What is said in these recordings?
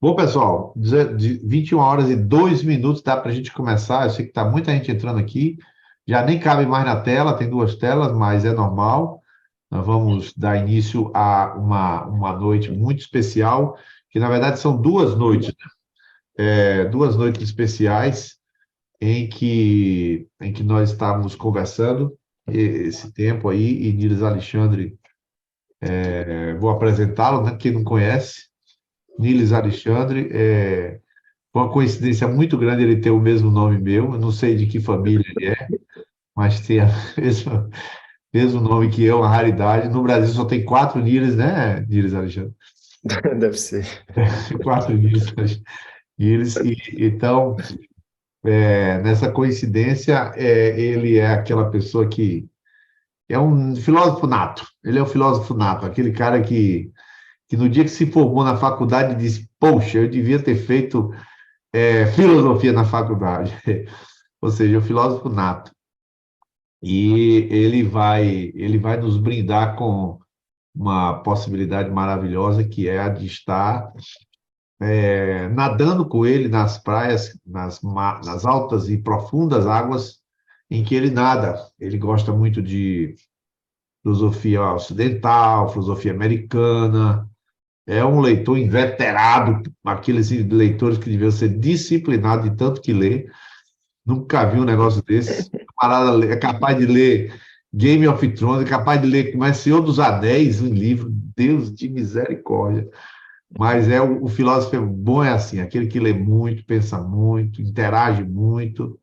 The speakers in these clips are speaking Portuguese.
Bom, pessoal, de 21 horas e 2 minutos dá para a gente começar. Eu sei que está muita gente entrando aqui, já nem cabe mais na tela, tem duas telas, mas é normal. Nós vamos dar início a uma noite muito especial, que na verdade são duas noites, duas noites especiais em que nós estávamos conversando esse tempo aí, e Niles Alexandre, vou apresentá-lo, né? Quem não conhece, Niles Alexandre, foi uma coincidência muito grande ele ter o mesmo nome meu. Eu não sei de que família ele é, mas tem a mesmo nome que eu, uma raridade. No Brasil só tem quatro Niles, né, Niles Alexandre? Deve ser. Quatro Niles. E, então, nessa coincidência, ele é aquela pessoa que é um filósofo nato. Ele é um filósofo nato, aquele cara que no dia que se formou na faculdade disse: Poxa, eu devia ter feito filosofia na faculdade. Ou seja, o filósofo nato. E ele vai nos brindar com uma possibilidade maravilhosa, que é a de estar nadando com ele nas praias, nas altas e profundas águas em que ele nada. Ele gosta muito de filosofia ocidental, filosofia americana. É um leitor inveterado, aqueles leitores que deviam ser disciplinados de tanto que lê. Nunca vi um negócio desse. O camarada é capaz de ler Game of Thrones, é capaz de ler como é Senhor dos Anéis, um livro, Deus de misericórdia. Mas o filósofo bom é assim, aquele que lê muito, pensa muito, interage muito.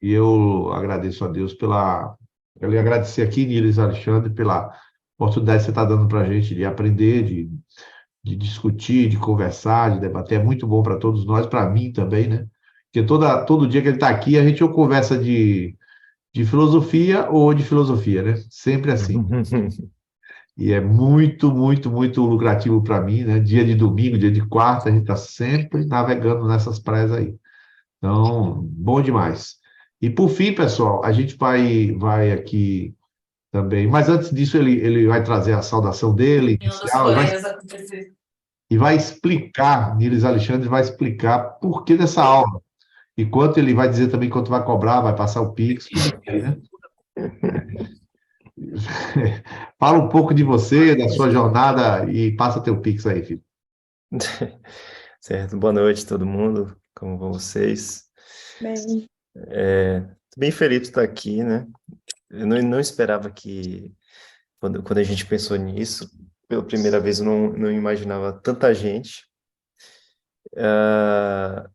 E eu agradeço a Deus pela. Eu ia agradecer aqui, Niles Alexandre, pela oportunidade que você está dando para a gente de aprender, de discutir, de conversar, de debater. É muito bom para todos nós, para mim também, né? Porque todo dia que ele está aqui, a gente ou conversa de filosofia ou de filosofia, né? Sempre assim. E é muito, muito, muito lucrativo para mim, né? Dia de domingo, dia de quarta, a gente está sempre navegando nessas praias aí. Então, bom demais. E por fim, pessoal, a gente vai aqui também. Mas antes disso, ele vai trazer a saudação dele, Em um dos inicial, colegas aconteceu. e vai explicar, Niles Alexandre vai explicar por que dessa aula. E quanto ele vai dizer também quanto vai cobrar, vai passar o Pix, tudo aí, né? Fala um pouco de você, da sua jornada e passa teu Pix aí, filho. Certo, boa noite todo mundo, como vão vocês? Bem, Tô bem feliz de estar aqui, né? Eu não esperava que, quando a gente pensou nisso, pela primeira vez eu não imaginava tanta gente. Ah,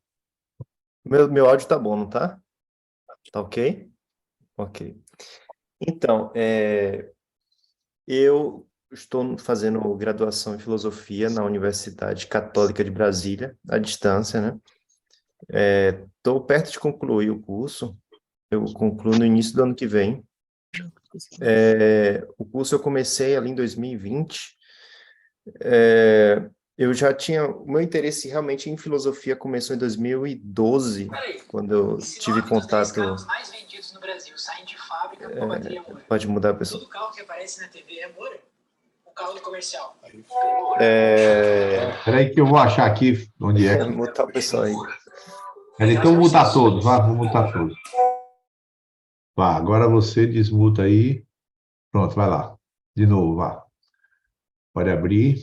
meu áudio tá bom, não tá? Tá ok? Ok. Então, eu estou fazendo graduação em filosofia na Universidade Católica de Brasília, à distância, né? Estou perto de concluir o curso. Eu concluo no início do ano que vem. O curso eu comecei ali em 2020. Eu já tinha... O meu interesse realmente em filosofia começou em 2012, quando eu tive contato... mais vendidos no Brasil saem de fábrica com a bateria Moura. Pode mudar, pessoal. Todo carro que aparece na TV é Moura? Um carro de comercial. Espera aí que eu vou achar aqui onde é. Mutar o pessoal aí. Então, vou mutar todos, vá, vou mutar todos. Vá, agora você desmuta aí. Pronto, vai lá. De novo, vá. Pode abrir.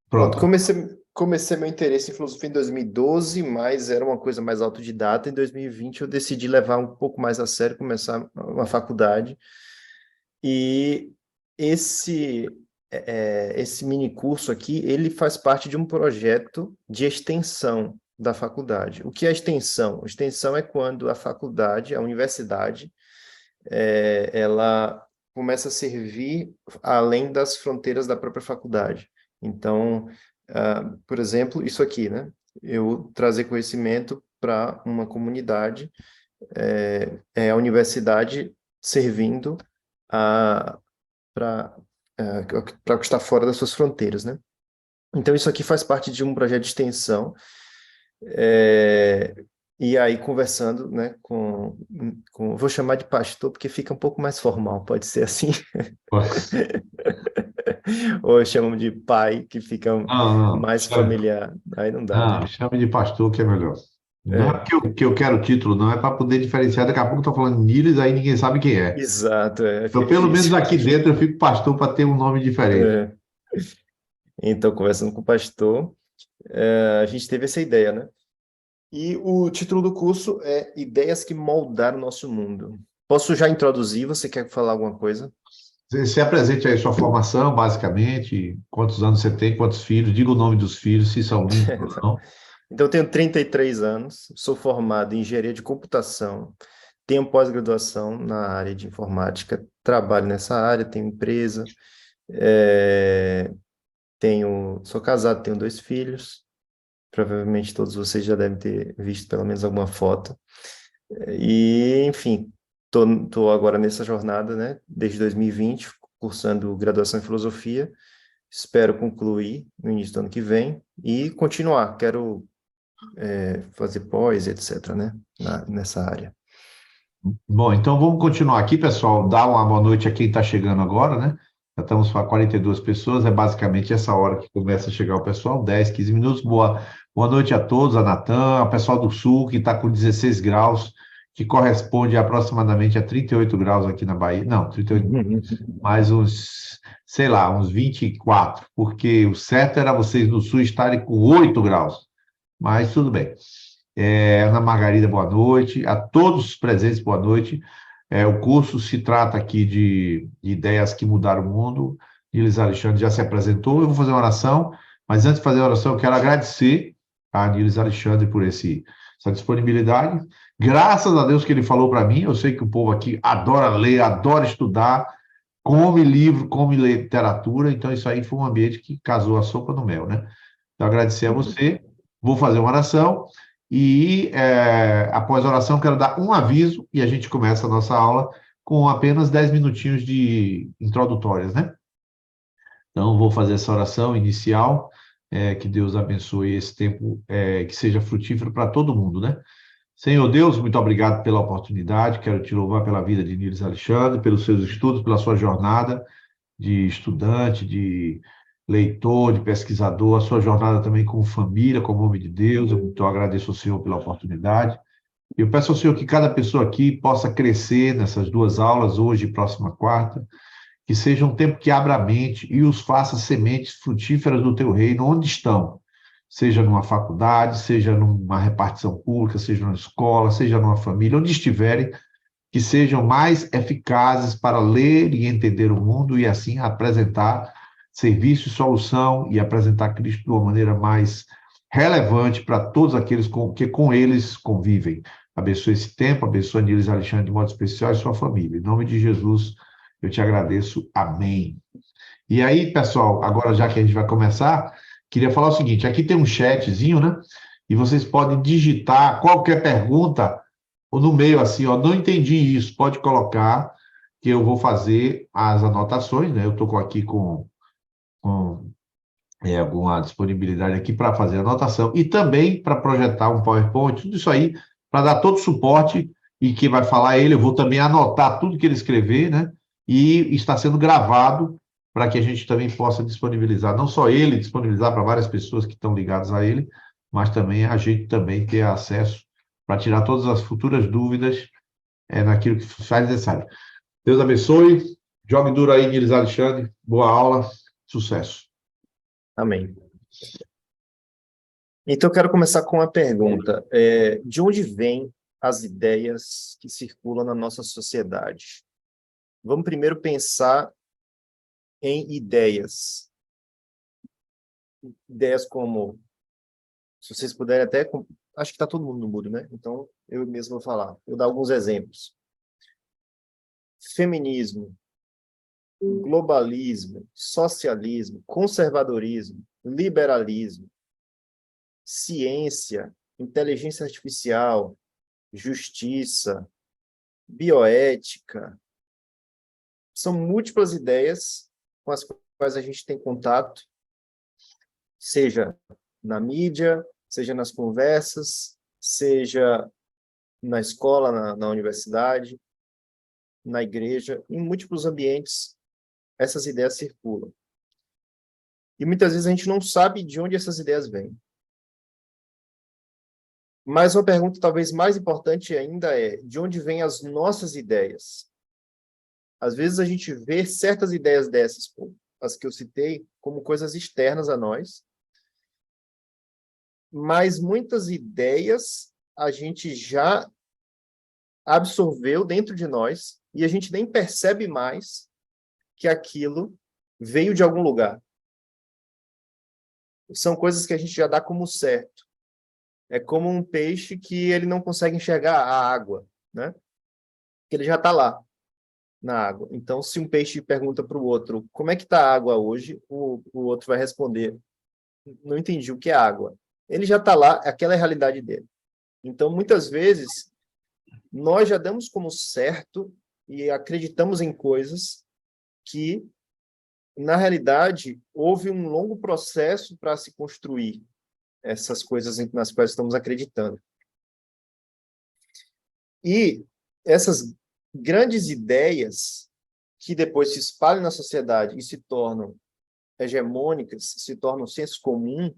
Pronto, Pronto. comecei meu interesse em filosofia em 2012, mas era uma coisa mais autodidata. Em 2020 eu decidi levar um pouco mais a sério, começar uma faculdade. E esse esse mini curso aqui, ele faz parte de um projeto de extensão da faculdade. O que é extensão? Extensão é quando a faculdade, a universidade, ela começa a servir além das fronteiras da própria faculdade. Então, por exemplo, isso aqui, né? Eu trazer conhecimento para uma comunidade, é a universidade servindo para o que está fora das suas fronteiras, né? Então, isso aqui faz parte de um projeto de extensão. E aí, conversando, né, vou chamar de pastor, porque fica um pouco mais formal, pode ser assim? Ou eu chamo de pai, que fica Não, não. mais familiar. Aí não dá, né? Não, chame de pastor que é melhor. Não é É, porque eu quero o título, não, é para poder diferenciar. Daqui a pouco eu estou falando Niles, aí ninguém sabe quem é. exato, Então, fica pelo menos difícil. aqui dentro, eu fico pastor para ter um nome diferente. É. Então, conversando com o pastor, a gente teve essa ideia, né? E o título do curso é Ideias que Moldaram o Nosso Mundo. Posso já introduzir? Você quer falar alguma coisa? Você apresente aí sua formação, basicamente, quantos anos você tem, quantos filhos, diga o nome dos filhos, se são lindos ou não. Então, eu tenho 33 anos, sou formado em engenharia de computação, tenho pós-graduação na área de informática, trabalho nessa área, tenho empresa, é, sou casado, tenho 2 filhos, provavelmente todos vocês já devem ter visto pelo menos alguma foto. E, enfim, tô agora nessa jornada, né, desde 2020, cursando graduação em filosofia, espero concluir no início do ano que vem e continuar, quero fazer pós, etc., né, nessa área. Bom, então vamos continuar aqui, pessoal. Dá uma boa noite a quem está chegando agora, né? Já estamos com 42 pessoas, é basicamente essa hora que começa a chegar o pessoal, 10, 15 minutos. Boa noite a todos, a Natan, ao pessoal do Sul, que está com 16 graus, que corresponde aproximadamente a 38 graus aqui na Bahia. Não, 38, mais uns, sei lá, uns 24, porque o certo era vocês do Sul estarem com 8 graus, mas tudo bem. Ana Margarida, boa noite. A todos os presentes, boa noite. O curso se trata aqui de ideias que mudaram o mundo. Niles Alexandre já se apresentou. Eu vou fazer uma oração, mas antes de fazer a oração, eu quero agradecer a Niles Alexandre por essa disponibilidade. Graças a Deus que ele falou para mim. Eu sei que o povo aqui adora ler, adora estudar, come livro, come literatura. Então, isso aí foi um ambiente que casou a sopa no mel, né? Então, agradecer a você. Vou fazer uma oração. E após a oração, quero dar um aviso e a gente começa a nossa aula com apenas 10 minutinhos de introdutórias, né? Então, vou fazer essa oração inicial, que Deus abençoe esse tempo, que seja frutífero para todo mundo, né? Senhor Deus, muito obrigado pela oportunidade, quero te louvar pela vida de Niles Alexandre, pelos seus estudos, pela sua jornada de estudante, de leitor, de pesquisador, a sua jornada também como família, como homem de Deus. Eu muito agradeço ao Senhor pela oportunidade. Eu peço ao Senhor que cada pessoa aqui possa crescer nessas 2 aulas, hoje e próxima quarta, que seja um tempo que abra a mente e os faça sementes frutíferas do teu reino, onde estão, seja numa faculdade, seja numa repartição pública, seja numa escola, seja numa família, onde estiverem, que sejam mais eficazes para ler e entender o mundo e assim apresentar serviço e solução e apresentar Cristo de uma maneira mais relevante para todos aqueles que com eles convivem. Abençoe esse tempo, abençoe Niles Alexandre de modo especial e sua família. Em nome de Jesus, eu te agradeço. Amém. E aí, pessoal, agora já que a gente vai começar, queria falar o seguinte, aqui tem um chatzinho, né? E vocês podem digitar qualquer pergunta ou no meio assim, ó, não entendi isso, pode colocar que eu vou fazer as anotações, né? Eu estou aqui com alguma disponibilidade aqui para fazer a anotação e também para projetar um PowerPoint, tudo isso aí, para dar todo o suporte e quem vai falar ele, eu vou também anotar tudo que ele escrever, né? E está sendo gravado para que a gente também possa disponibilizar, não só ele, disponibilizar para várias pessoas que estão ligadas a ele, mas também a gente também ter acesso para tirar todas as futuras dúvidas naquilo que faz necessário. Deus abençoe. Jogue duro aí, Niles Alexandre. Boa aula. Sucesso. Amém. Então, eu quero começar com uma pergunta. De onde vêm as ideias que circulam na nossa sociedade? Vamos primeiro pensar em ideias. Ideias como, se vocês puderem até, acho que está todo mundo no mudo, né? Então, eu mesmo vou falar. Vou dar alguns exemplos. Feminismo, globalismo, socialismo, conservadorismo, liberalismo, ciência, inteligência artificial, justiça, bioética. São múltiplas ideias com as quais a gente tem contato, seja na mídia, seja nas conversas, seja na escola, na universidade, na igreja, em múltiplos ambientes, essas ideias circulam. E muitas vezes a gente não sabe de onde essas ideias vêm. Mas uma pergunta talvez mais importante ainda é, de onde vêm as nossas ideias? Às vezes a gente vê certas ideias dessas, as que eu citei, como coisas externas a nós, mas muitas ideias a gente já absorveu dentro de nós e a gente nem percebe mais que aquilo veio de algum lugar. São coisas que a gente já dá como certo. É como um peixe que ele não consegue enxergar a água, né? Ele já está lá, na água. Então, se um peixe pergunta para o outro, como é que está a água hoje? O outro vai responder, não entendi o que é água. Ele já está lá, aquela é a realidade dele. Então, muitas vezes, nós já damos como certo e acreditamos em coisas que, na realidade, houve um longo processo para se construir essas coisas nas quais estamos acreditando. E essas grandes ideias que depois se espalham na sociedade e se tornam hegemônicas, se tornam senso comum,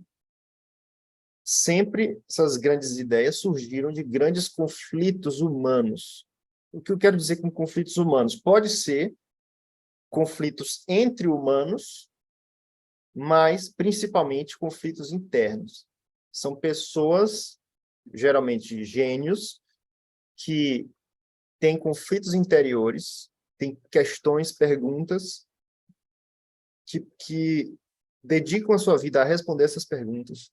sempre essas grandes ideias surgiram de grandes conflitos humanos. O que eu quero dizer com conflitos humanos? Pode ser conflitos entre humanos, mas principalmente conflitos internos. São pessoas, geralmente gênios, que têm conflitos interiores, têm questões, perguntas, que dedicam a sua vida a responder essas perguntas.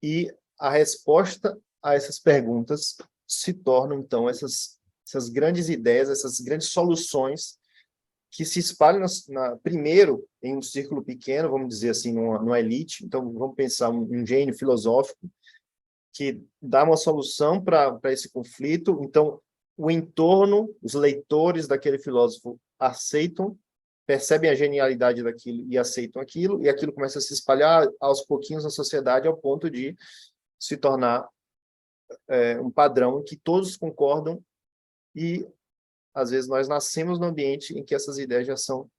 E a resposta a essas perguntas se tornam, então, essas grandes ideias, essas grandes soluções que se espalham, primeiro, em um círculo pequeno, vamos dizer assim, numa elite. Então, vamos pensar um gênio filosófico que dá uma solução para esse conflito. Então, o entorno, os leitores daquele filósofo aceitam, percebem a genialidade daquilo e aceitam aquilo, e aquilo começa a se espalhar aos pouquinhos na sociedade, ao ponto de se tornar um padrão em que todos concordam, e às vezes nós nascemos num ambiente em que essas ideias já são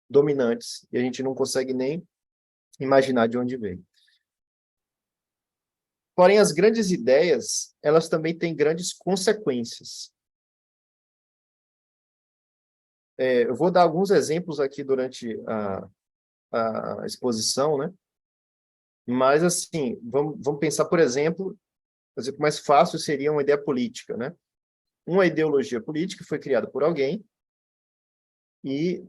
dominantes e a gente não consegue nem imaginar de onde vem. Porém, as grandes ideias, elas também têm grandes consequências. Eu vou dar alguns exemplos aqui durante a exposição, né? Mas, assim, vamos pensar, por exemplo, o exemplo mais fácil seria uma ideia política, né? Uma ideologia política foi criada por alguém e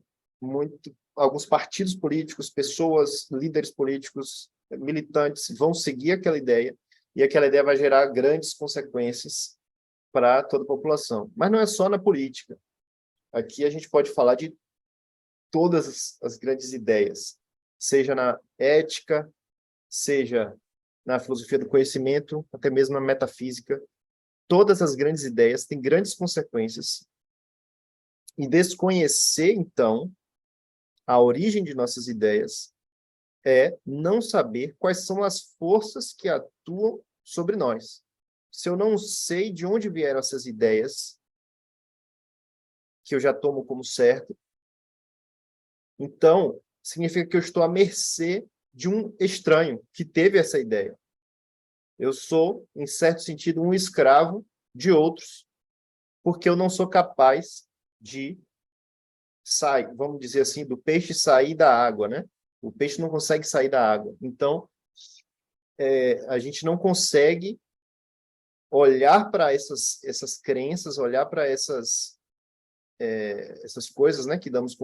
alguns partidos políticos, pessoas, líderes políticos, militantes vão seguir aquela ideia e aquela ideia vai gerar grandes consequências para toda a população. Mas não é só na política. Aqui a gente pode falar de todas as grandes ideias, seja na ética, seja na filosofia do conhecimento, até mesmo na metafísica. Todas as grandes ideias têm grandes consequências. E desconhecer, então, a origem de nossas ideias é não saber quais são as forças que atuam sobre nós. Se eu não sei de onde vieram essas ideias, que eu já tomo como certo, então significa que eu estou à mercê de um estranho que teve essa ideia. Eu sou, em certo sentido, um escravo de outros, porque eu não sou capaz de sair, vamos dizer assim, do peixe sair da água, né? O peixe não consegue sair da água. Então, a gente não consegue olhar para essas crenças, olhar para essas coisas, né, que damos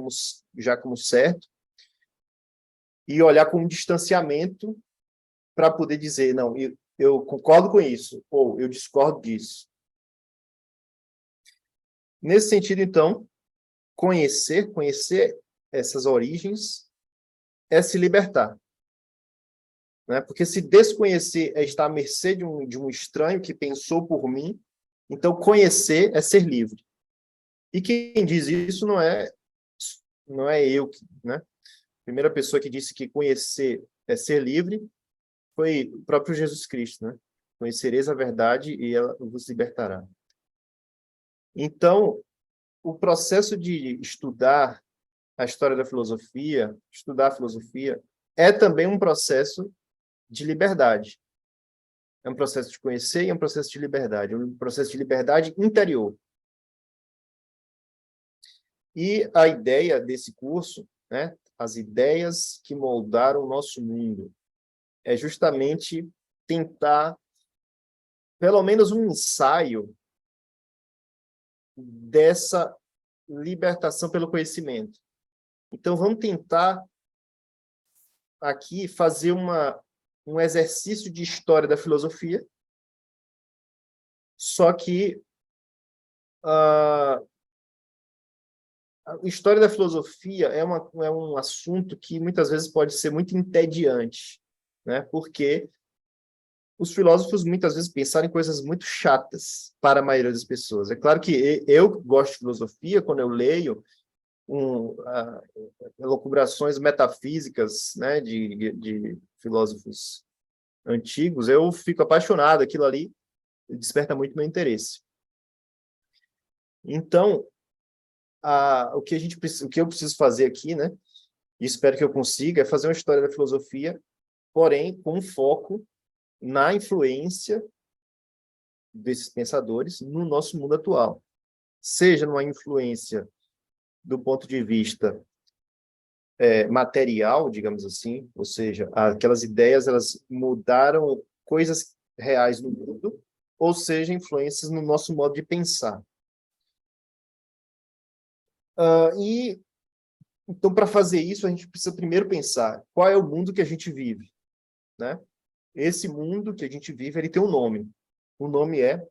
já como certo, e olhar com um distanciamento para poder dizer, não, eu concordo com isso, ou eu discordo disso. Nesse sentido, então, conhecer essas origens é se libertar. Né? Porque se desconhecer é estar à mercê de um estranho que pensou por mim, então conhecer é ser livre. E quem diz isso não é eu, né? A primeira pessoa que disse que conhecer é ser livre foi o próprio Jesus Cristo, né? Conhecereis a verdade e ela vos libertará. Então, o processo de estudar a história da filosofia, estudar a filosofia, é também um processo de liberdade. É um processo de conhecer e é um processo de liberdade. É um processo de liberdade interior. E a ideia desse curso, né, as ideias que moldaram o nosso mundo, é justamente tentar, pelo menos um ensaio dessa libertação pelo conhecimento. Então, vamos tentar aqui fazer um exercício de história da filosofia, só que a história da filosofia é um assunto que muitas vezes pode ser muito entediante, né? Porque os filósofos muitas vezes pensaram em coisas muito chatas para a maioria das pessoas. É claro que eu gosto de filosofia, quando eu leio elucubrações metafísicas, né, de filósofos antigos, eu fico apaixonado, aquilo ali desperta muito meu interesse. Então, o que eu preciso fazer aqui, né, e espero que eu consiga, é fazer uma história da filosofia, porém com foco na influência desses pensadores no nosso mundo atual. Seja numa influência do ponto de vista material, digamos assim, ou seja, aquelas ideias elas mudaram coisas reais no mundo, ou seja, influências no nosso modo de pensar. Então, para fazer isso, a gente precisa primeiro pensar qual é o mundo que a gente vive, né? Esse mundo que a gente vive, ele tem um nome. O nome é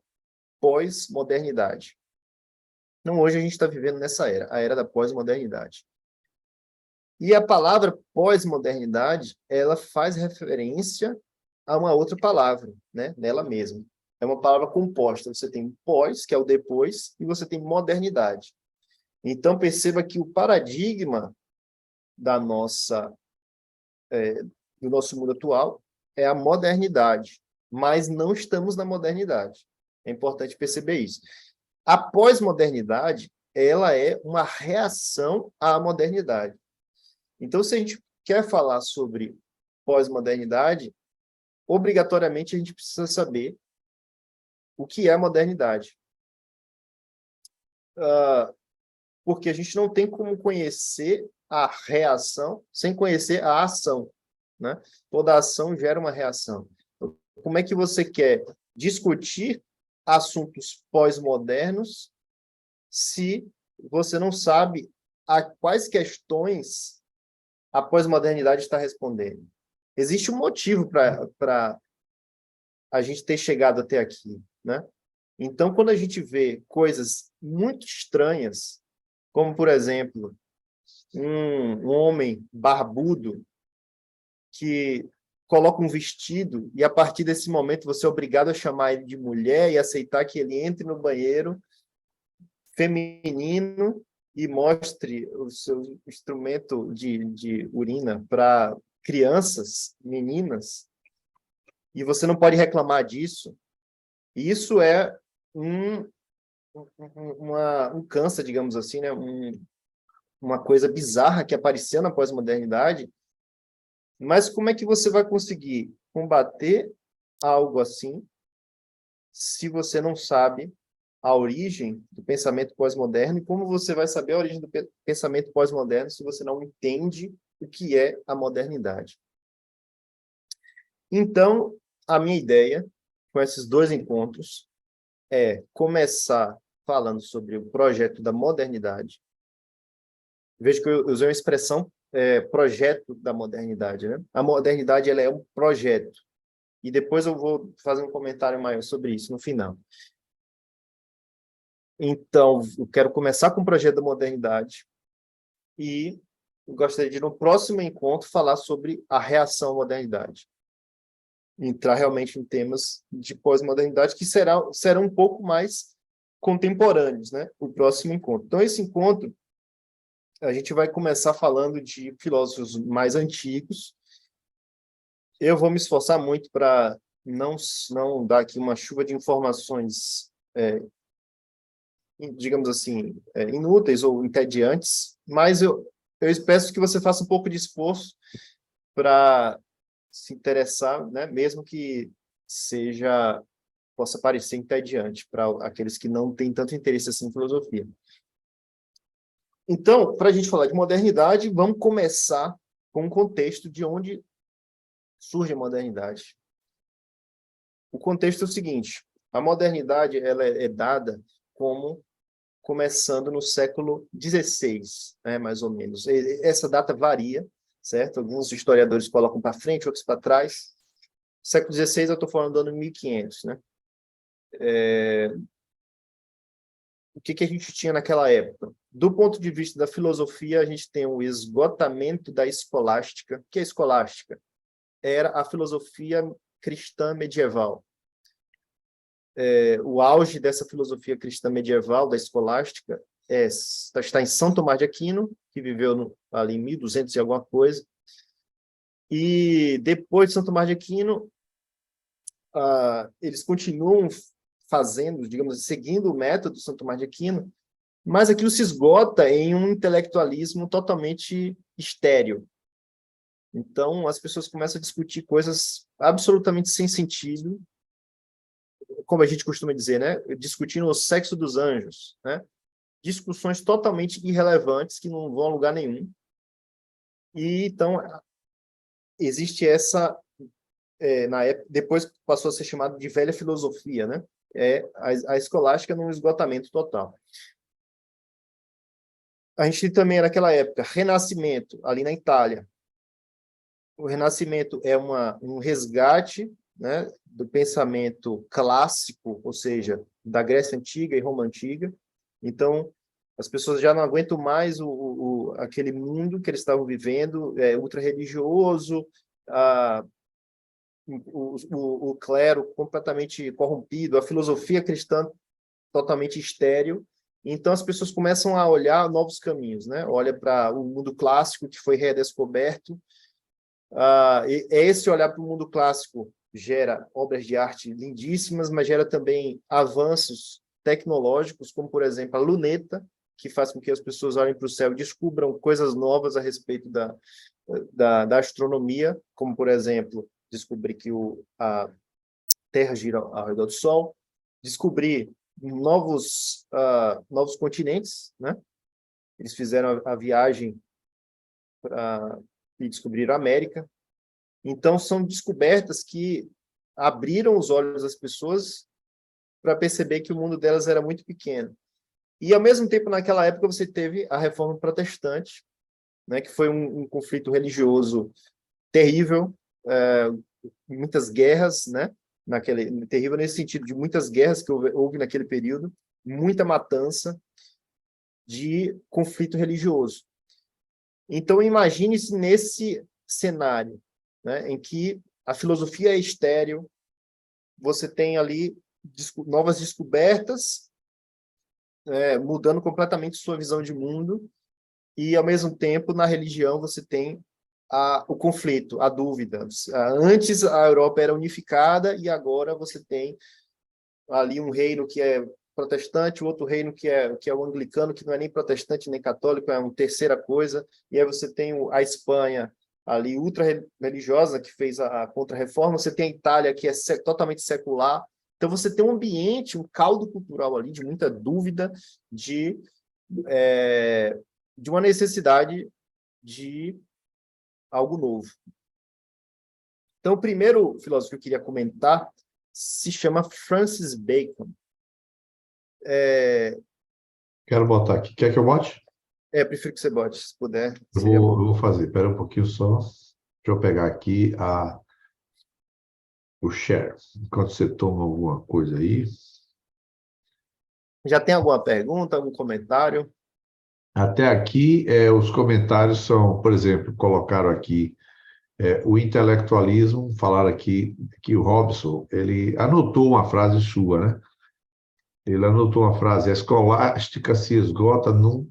pós-modernidade. Então, hoje a gente está vivendo nessa era, a era da pós-modernidade. E a palavra pós-modernidade, ela faz referência a uma outra palavra, né? Nela mesma. É uma palavra composta. Você tem pós, que é o depois, e você tem modernidade. Então, perceba que o paradigma do nosso mundo atual é a modernidade, mas não estamos na modernidade. É importante perceber isso. A pós-modernidade, ela é uma reação à modernidade. Então, se a gente quer falar sobre pós-modernidade, obrigatoriamente a gente precisa saber o que é a modernidade. Porque a gente não tem como conhecer a reação sem conhecer a ação, né? Toda ação gera uma reação. Então, como é que você quer discutir assuntos pós-modernos se você não sabe a quais questões a pós-modernidade está respondendo? Existe um motivo para a gente ter chegado até aqui, né? Então, quando a gente vê coisas muito estranhas, como, por exemplo, um homem barbudo que coloca um vestido e, a partir desse momento, você é obrigado a chamar ele de mulher e aceitar que ele entre no banheiro feminino e mostre o seu instrumento de urina para crianças, meninas, e você não pode reclamar disso. Isso é um câncer, digamos assim, né? Uma coisa bizarra que apareceu na pós-modernidade, mas como é que você vai conseguir combater algo assim se você não sabe a origem do pensamento pós-moderno? E como você vai saber a origem do pensamento pós-moderno se você não entende o que é a modernidade? Então, a minha ideia com esses dois encontros é começar falando sobre o projeto da modernidade. Vejo que eu usei uma expressão, projeto da modernidade, né? A modernidade ela é um projeto. E depois eu vou fazer um comentário maior sobre isso no final. Então, eu quero começar com o projeto da modernidade e eu gostaria de, no próximo encontro, falar sobre a reação à modernidade. Entrar realmente em temas de pós-modernidade que serão um pouco mais contemporâneos, né? O próximo encontro. Então, esse encontro, a gente vai começar falando de filósofos mais antigos. Eu vou me esforçar muito para não dar aqui uma chuva de informações, digamos assim, inúteis ou entediantes, mas eu peço que você faça um pouco de esforço para se interessar, né? Mesmo que possa parecer entediante para aqueles que não têm tanto interesse assim em filosofia. Então, para a gente falar de modernidade, vamos começar com um contexto de onde surge a modernidade. O contexto é o seguinte: a modernidade ela é dada como começando no século XVI, né, mais ou menos. Essa data varia, certo? Alguns historiadores colocam para frente, outros para trás. Século XVI, eu estou falando do ano 1500, né? O que a gente tinha naquela época? Do ponto de vista da filosofia, a gente tem o esgotamento da escolástica. O que é escolástica? Era a filosofia cristã medieval. O auge dessa filosofia cristã medieval, da escolástica, está em São Tomás de Aquino, que viveu ali em 1200 e alguma coisa. E depois de São Tomás de Aquino, eles continuam fazendo, digamos, seguindo o método de São Tomás de Aquino, mas aquilo se esgota em um intelectualismo totalmente estéril. Então, as pessoas começam a discutir coisas absolutamente sem sentido, como a gente costuma dizer, né? Discutindo o sexo dos anjos, né? Discussões totalmente irrelevantes que não vão a lugar nenhum. E então existe essa, na época, depois passou a ser chamado de velha filosofia, né? A escolástica num esgotamento total. A gente também, naquela época, Renascimento, ali na Itália. O Renascimento é um resgate, né, do pensamento clássico, ou seja, da Grécia Antiga e Roma Antiga. Então, as pessoas já não aguentam mais aquele mundo que eles estavam vivendo, ultra-religioso, o clero completamente corrompido, a filosofia cristã totalmente estéril. Então, as pessoas começam a olhar novos caminhos, né? Olha para o mundo clássico que foi redescoberto. Esse olhar para o mundo clássico gera obras de arte lindíssimas, mas gera também avanços tecnológicos, como, por exemplo, a luneta, que faz com que as pessoas olhem para o céu e descubram coisas novas a respeito da astronomia, como, por exemplo, descobrir que a Terra gira ao redor do Sol, descobrir novos continentes, né? Eles fizeram a viagem e descobriram a América. Então, são descobertas que abriram os olhos das pessoas para perceber que o mundo delas era muito pequeno. E, ao mesmo tempo, naquela época, você teve a Reforma Protestante, né, que foi um conflito religioso terrível, muitas guerras, né, terrível nesse sentido de muitas guerras que houve naquele período, muita matança de conflito religioso. Então, imagine-se nesse cenário, né, em que a filosofia é estéril, você tem ali novas descobertas, mudando completamente sua visão de mundo, e, ao mesmo tempo, na religião, você tem o conflito, a dúvida. Antes, a Europa era unificada, e agora você tem ali um reino que é protestante, outro reino que é o anglicano, que não é nem protestante nem católico, é uma terceira coisa, e aí você tem a Espanha ali ultra-religiosa, que fez a contra-reforma, você tem a Itália, que é totalmente secular. Então, você tem um ambiente, um caldo cultural ali, de muita dúvida, de uma necessidade de algo novo. Então, o primeiro filósofo que eu queria comentar se chama Francis Bacon. Quero botar aqui. Quer que eu bote? Prefiro que você bote, se puder. Eu vou fazer. Espera um pouquinho só. Deixa eu pegar aqui o share. Enquanto você toma alguma coisa aí. Já tem alguma pergunta, algum comentário? Até aqui, os comentários são, por exemplo, colocaram aqui o intelectualismo, falaram aqui que o Robson, ele anotou uma frase sua, né? Ele anotou uma frase: a escolástica se esgota num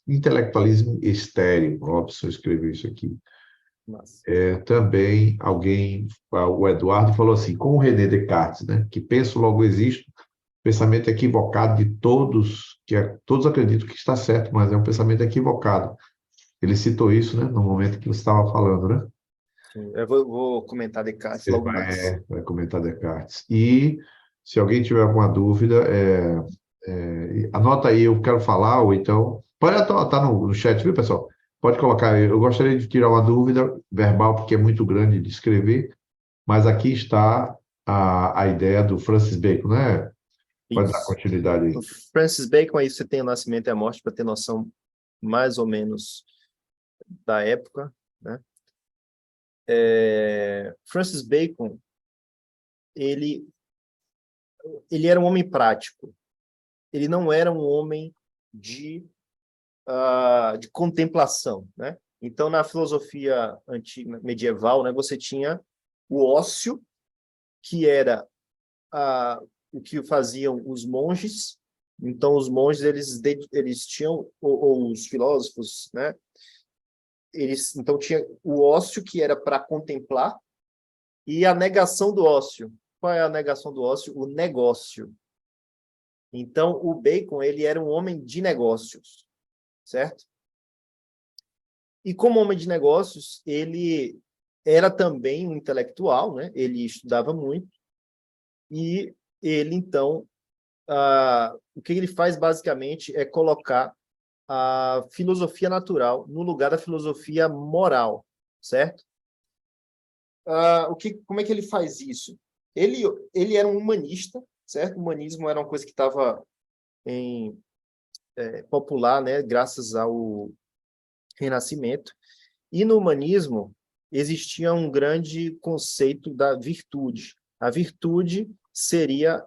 intelectualismo estéril. Robson escreveu isso aqui. Massa. Também alguém, o Eduardo falou assim, com o René Descartes, né, que penso logo existo, pensamento equivocado de todos, todos acreditam que está certo, mas é um pensamento equivocado. Ele citou isso, né, no momento que você estava falando, né? Sim, eu vou comentar Descartes Ele logo mais. vai comentar Descartes. E se alguém tiver alguma dúvida, anota aí, eu quero falar, ou então. Pode anotar no chat, viu, pessoal? Pode colocar aí. Eu gostaria de tirar uma dúvida verbal, porque é muito grande de escrever, mas aqui está a ideia do Francis Bacon, né? Pode dar Isso. continuidade O aí. Francis Bacon, aí você tem o nascimento e a morte para ter noção mais ou menos da época, né? Francis Bacon, ele, ele era um homem prático. Ele não era um homem de contemplação, né? Então, na filosofia antiga, medieval, né, você tinha o ócio, que era o que faziam os monges. Então, os monges, eles tinham, ou os filósofos, né? Então, tinha o ócio, que era para contemplar, e a negação do ócio. Qual é a negação do ócio? O negócio. Então, o Bacon, ele era um homem de negócios, certo? E como homem de negócios, ele era também um intelectual, né? Ele estudava muito, e ele, então, o que ele faz basicamente é colocar a filosofia natural no lugar da filosofia moral, certo? Como é que ele faz isso? Ele era um humanista, certo? O humanismo era uma coisa que estava popular, né? Graças ao Renascimento. E no humanismo existia um grande conceito da virtude. A virtude seria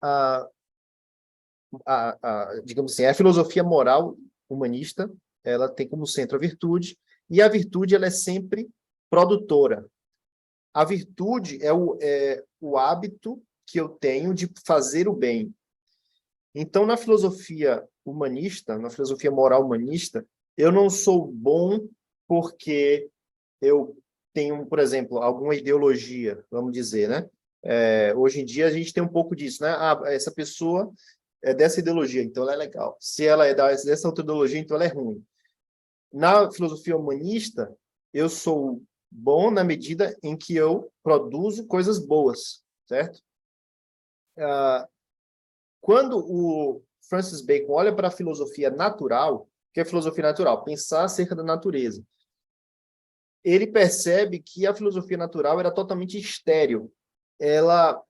a, digamos assim, a filosofia moral humanista, ela tem como centro a virtude, e a virtude ela é sempre produtora. A virtude é o hábito que eu tenho de fazer o bem. Então, na filosofia humanista, na filosofia moral humanista, eu não sou bom porque eu tenho, por exemplo, alguma ideologia, vamos dizer, né? Hoje em dia a gente tem um pouco disso, né? Essa pessoa é dessa ideologia, então ela é legal. Se ela é dessa outra ideologia, então ela é ruim. Na filosofia humanista, eu sou bom na medida em que eu produzo coisas boas, certo? Quando o Francis Bacon olha para a filosofia natural, que é a filosofia natural, pensar acerca da natureza, ele percebe que a filosofia natural era totalmente estéril. Ela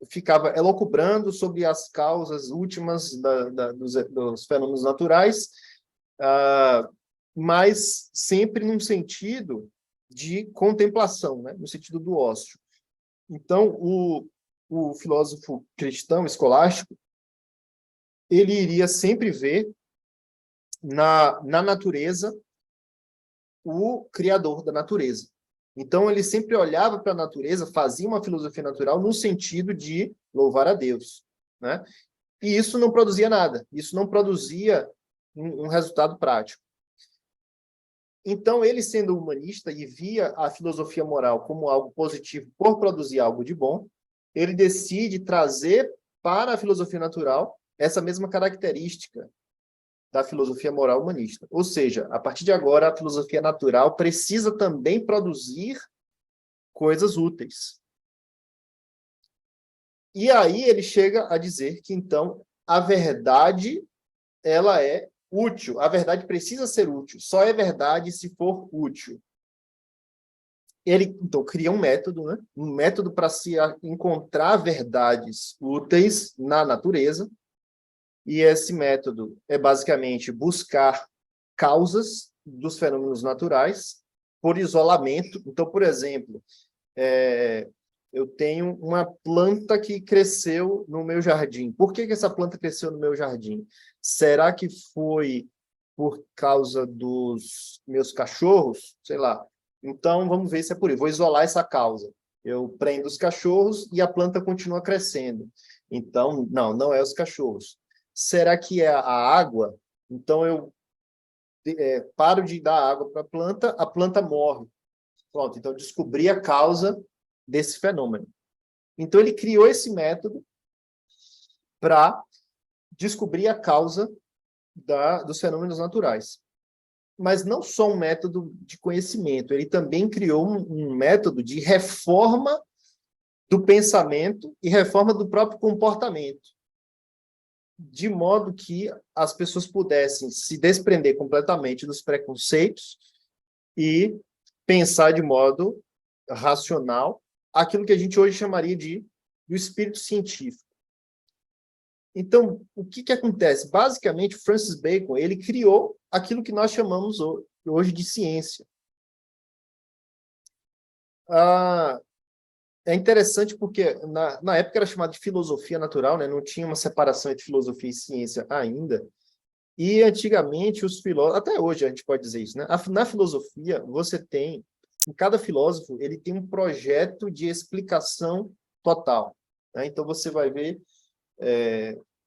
ficava elucubrando sobre as causas últimas dos fenômenos naturais, mas sempre num sentido de contemplação, né? No sentido do ócio. Então, o filósofo cristão escolástico, ele iria sempre ver na natureza o criador da natureza. Então, ele sempre olhava para a natureza, fazia uma filosofia natural no sentido de louvar a Deus, né? E isso não produzia nada, isso não produzia um resultado prático. Então, ele sendo humanista e via a filosofia moral como algo positivo por produzir algo de bom, ele decide trazer para a filosofia natural essa mesma característica da filosofia moral humanista. Ou seja, a partir de agora, a filosofia natural precisa também produzir coisas úteis. E aí ele chega a dizer que, então, a verdade ela é útil. A verdade precisa ser útil. Só é verdade se for útil. Ele, então, cria um método, né? Um método para se encontrar verdades úteis na natureza. E esse método é basicamente buscar causas dos fenômenos naturais por isolamento. Então, por exemplo, eu tenho uma planta que cresceu no meu jardim. Por que essa planta cresceu no meu jardim? Será que foi por causa dos meus cachorros? Sei lá. Então, vamos ver se é por isso. Vou isolar essa causa. Eu prendo os cachorros e a planta continua crescendo. Então, não é os cachorros. Será que é a água? Então, eu paro de dar água para a planta morre. Pronto, então descobri a causa desse fenômeno. Então ele criou esse método para descobrir a causa dos fenômenos naturais. Mas não só um método de conhecimento, ele também criou um método de reforma do pensamento e reforma do próprio comportamento, de modo que as pessoas pudessem se desprender completamente dos preconceitos e pensar de modo racional aquilo que a gente hoje chamaria do espírito científico. Então, o que acontece? Basicamente, Francis Bacon, ele criou aquilo que nós chamamos hoje de ciência. É interessante porque, na época, era chamado de filosofia natural, né? Não tinha uma separação entre filosofia e ciência ainda. E, antigamente, os filósofos... Até hoje a gente pode dizer isso, né? Na filosofia, você tem... Cada filósofo, ele tem um projeto de explicação total, né? Então, você vai ver...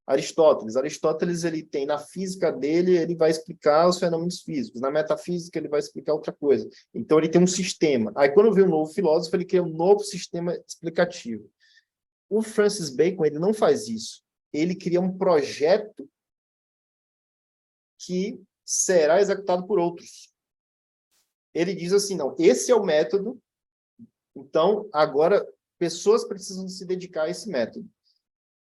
Aristóteles, ele tem na física dele, ele vai explicar os fenômenos físicos, na metafísica ele vai explicar outra coisa. Então ele tem um sistema. Aí quando vem um novo filósofo, ele cria um novo sistema explicativo. O Francis Bacon, ele não faz isso. Ele cria um projeto que será executado por outros. Ele diz assim, não, esse é o método, então agora pessoas precisam se dedicar a esse método.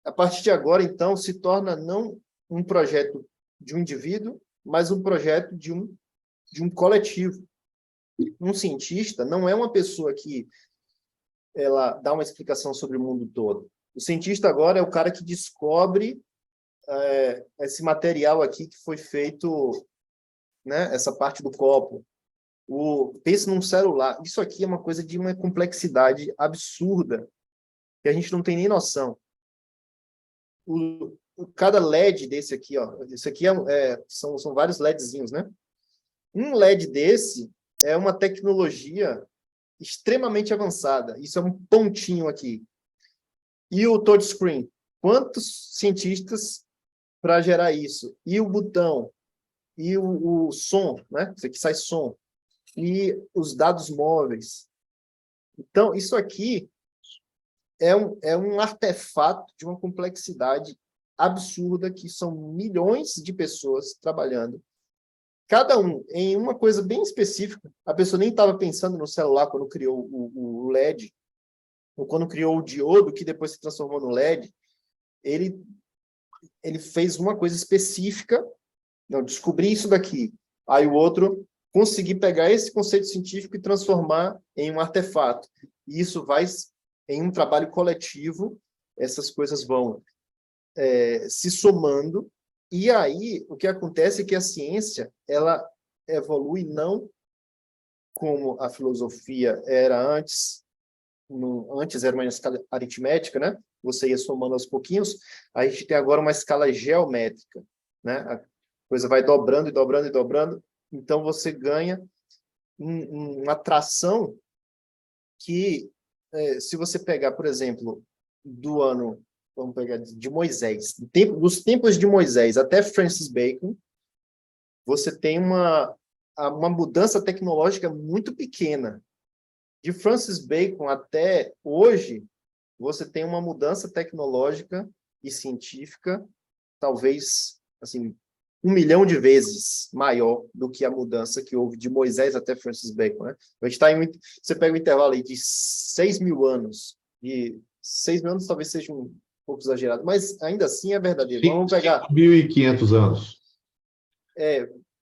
A partir de agora, então, se torna não um projeto de um indivíduo, mas um projeto de um coletivo. Um cientista não é uma pessoa que ela dá uma explicação sobre o mundo todo. O cientista agora é o cara que descobre esse material aqui que foi feito, né, essa parte do copo. Pense num celular. Isso aqui é uma coisa de uma complexidade absurda, que a gente não tem nem noção. Cada LED desse aqui, ó, esse aqui são vários LEDzinhos, né? Um LED desse é uma tecnologia extremamente avançada. Isso é um pontinho aqui. E o touchscreen? Quantos cientistas para gerar isso? E o botão? E o som, né? Isso aqui sai som. E os dados móveis. Então, isso aqui é um artefato de uma complexidade absurda, que são milhões de pessoas trabalhando, cada um em uma coisa bem específica. A pessoa nem estava pensando no celular quando criou o LED, ou quando criou o diodo, que depois se transformou no LED. Ele fez uma coisa específica, não, descobri isso daqui. Aí o outro conseguir pegar esse conceito científico e transformar em um artefato. E isso vai... Em um trabalho coletivo, essas coisas vão se somando, e aí o que acontece é que a ciência ela evolui não como a filosofia era antes. Antes era uma escala aritmética, né? Você ia somando aos pouquinhos. A gente tem agora uma escala geométrica, né? A coisa vai dobrando e dobrando e dobrando, então você ganha uma tração que... se você pegar, por exemplo, vamos pegar de Moisés, dos tempos de Moisés até Francis Bacon, você tem uma mudança tecnológica muito pequena. De Francis Bacon até hoje, você tem uma mudança tecnológica e científica, talvez, assim, 1 milhão de vezes maior do que a mudança que houve de Moisés até Francis Bacon, né? A gente você pega um intervalo aí de 6 mil anos, e 6 mil anos talvez seja um pouco exagerado, mas ainda assim é verdadeiro. Vamos pegar... 5.500 anos.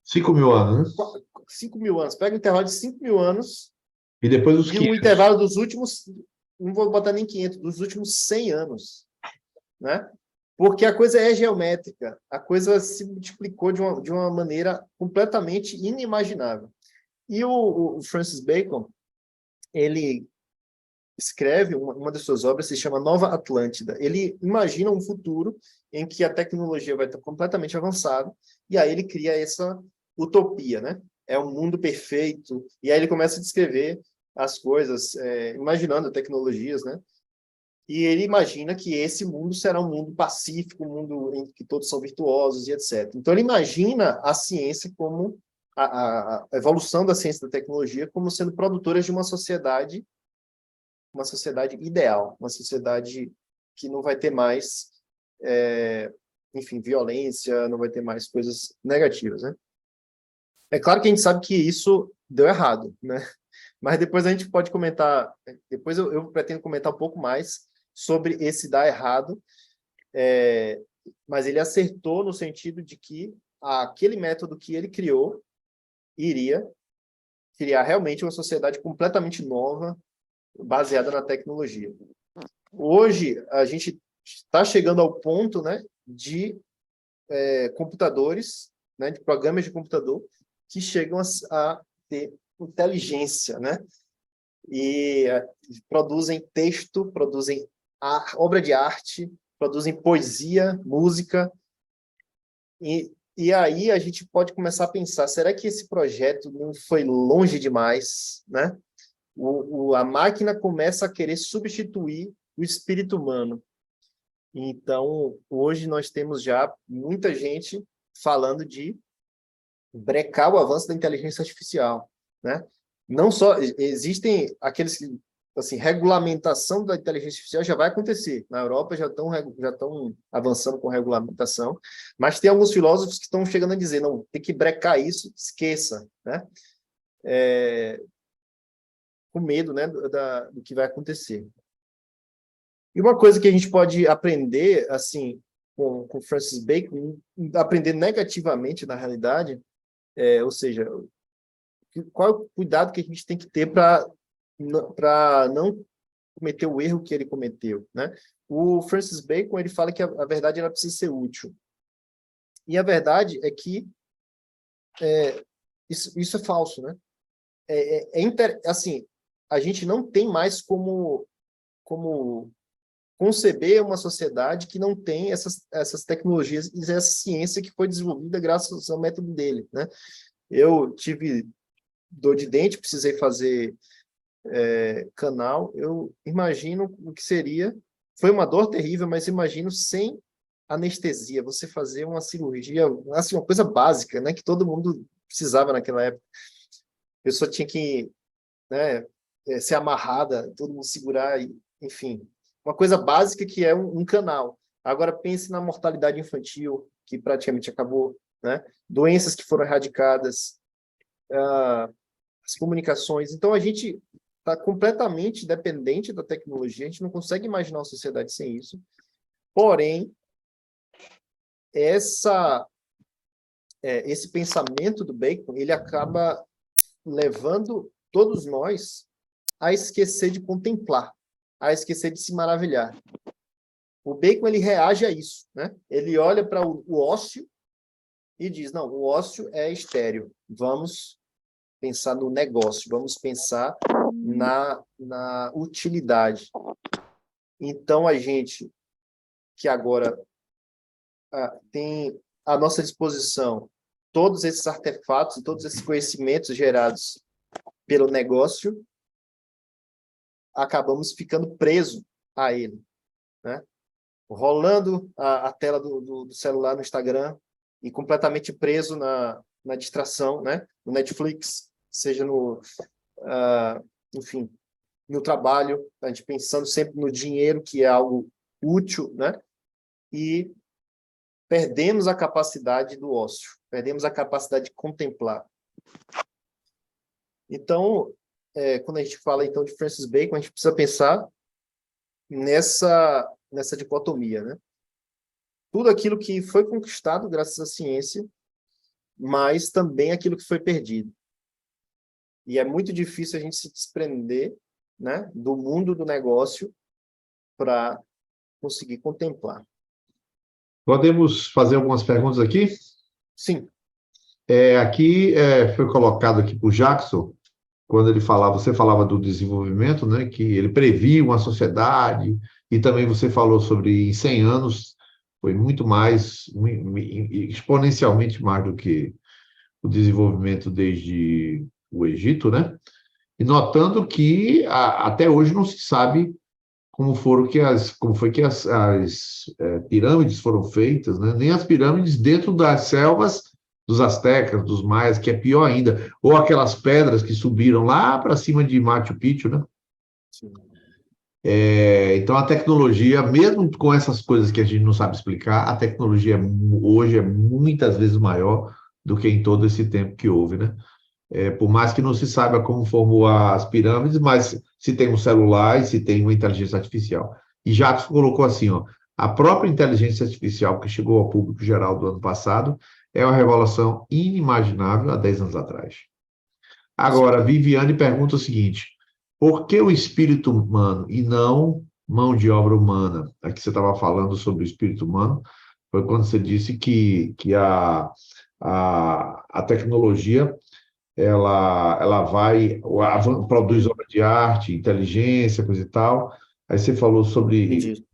5 mil anos, né? 5 mil anos. Pega um intervalo de 5 mil anos... E depois os 500. E o intervalo dos últimos... Não vou botar nem 500, dos últimos 100 anos, né? Porque a coisa é geométrica, a coisa se multiplicou de uma maneira completamente inimaginável. E o Francis Bacon, ele escreve uma das suas obras, se chama Nova Atlântida. Ele imagina um futuro em que a tecnologia vai estar completamente avançada, e aí ele cria essa utopia, né? É um mundo perfeito, e aí ele começa a descrever as coisas, imaginando tecnologias, né? E ele imagina que esse mundo será um mundo pacífico, um mundo em que todos são virtuosos e etc. Então, ele imagina a ciência como a evolução da ciência e da tecnologia como sendo produtoras de uma sociedade ideal, uma sociedade que não vai ter mais, enfim, violência, não vai ter mais coisas negativas, né? É claro que a gente sabe que isso deu errado, né? Mas depois a gente pode comentar, depois eu pretendo comentar um pouco mais sobre esse dar errado, mas ele acertou no sentido de que aquele método que ele criou iria criar realmente uma sociedade completamente nova, baseada na tecnologia. Hoje, a gente está chegando ao ponto, né, de computadores, né, de programas de computador, que chegam a ter inteligência, né? E produzem texto, produzem obra de arte, produzem poesia, música. E aí a gente pode começar a pensar, será que esse projeto não foi longe demais, né? A máquina começa a querer substituir o espírito humano. Então, hoje nós temos já muita gente falando de brecar o avanço da inteligência artificial, né? Não só existem aqueles que, assim, regulamentação da inteligência artificial já vai acontecer. Na Europa já estão avançando com regulamentação, mas tem alguns filósofos que estão chegando a dizer, não, tem que brecar isso, esqueça, né? Com medo, né, do que vai acontecer. E uma coisa que a gente pode aprender, assim, com Francis Bacon, aprender negativamente, na realidade, ou seja, qual é o cuidado que a gente tem que ter para não cometer o erro que ele cometeu, né? O Francis Bacon, ele fala que a verdade ela precisa ser útil. E a verdade é que isso é falso, né? Assim, a gente não tem mais como conceber uma sociedade que não tem essas tecnologias e essa ciência que foi desenvolvida graças ao método dele, né? Eu tive dor de dente, precisei fazer canal, eu imagino o que seria, foi uma dor terrível, mas imagino sem anestesia, você fazer uma cirurgia, assim, uma coisa básica, né, que todo mundo precisava naquela época. A pessoa tinha que, né, ser amarrada, todo mundo segurar, enfim, uma coisa básica que é um canal. Agora pense na mortalidade infantil, que praticamente acabou, né, doenças que foram erradicadas, as comunicações. Então, a gente está completamente dependente da tecnologia, a gente não consegue imaginar uma sociedade sem isso. Porém, esse pensamento do Bacon, ele acaba levando todos nós a esquecer de contemplar, a esquecer de se maravilhar. O Bacon, ele reage a isso, né? Ele olha para o ócio e diz, não, o ócio é estéril, vamos pensar no negócio, vamos pensar na utilidade. Então, a gente que agora tem à nossa disposição todos esses artefatos, todos esses conhecimentos gerados pelo negócio, acabamos ficando presos a ele, né? Rolando a tela do celular no Instagram e completamente preso na distração, né? No Netflix, seja enfim, no trabalho, a gente pensando sempre no dinheiro, que é algo útil, né? E perdemos a capacidade do ócio, perdemos a capacidade de contemplar. Então, quando a gente fala então de Francis Bacon, a gente precisa pensar nessa dicotomia, né? Tudo aquilo que foi conquistado graças à ciência, mas também aquilo que foi perdido. E é muito difícil a gente se desprender, né, do mundo do negócio para conseguir contemplar. Podemos fazer algumas perguntas aqui? Sim. Aqui foi colocado aqui por Jackson, quando ele falava, você falava do desenvolvimento, né, que ele previa uma sociedade, e também você falou sobre em 100 anos, foi muito mais, exponencialmente mais do que o desenvolvimento desde o Egito, né? E notando que até hoje não se sabe como foi que as pirâmides foram feitas, né? Nem as pirâmides dentro das selvas dos astecas, dos maias, que é pior ainda, ou aquelas pedras que subiram lá para cima de Machu Picchu, né? Sim. Então, a tecnologia, mesmo com essas coisas que a gente não sabe explicar, a tecnologia hoje é muitas vezes maior do que em todo esse tempo que houve, né? Por mais que não se saiba como formou as pirâmides, mas se tem um celular e se tem uma inteligência artificial. E Jacques colocou assim, ó, a própria inteligência artificial que chegou ao público geral do ano passado é uma revolução inimaginável há 10 anos atrás. Agora, Viviane pergunta o seguinte: por que o espírito humano e não mão de obra humana? Aqui você estava falando sobre o espírito humano, foi quando você disse que a tecnologia ela produz obra de arte, inteligência, coisa e tal. Aí você falou sobre. Entendi.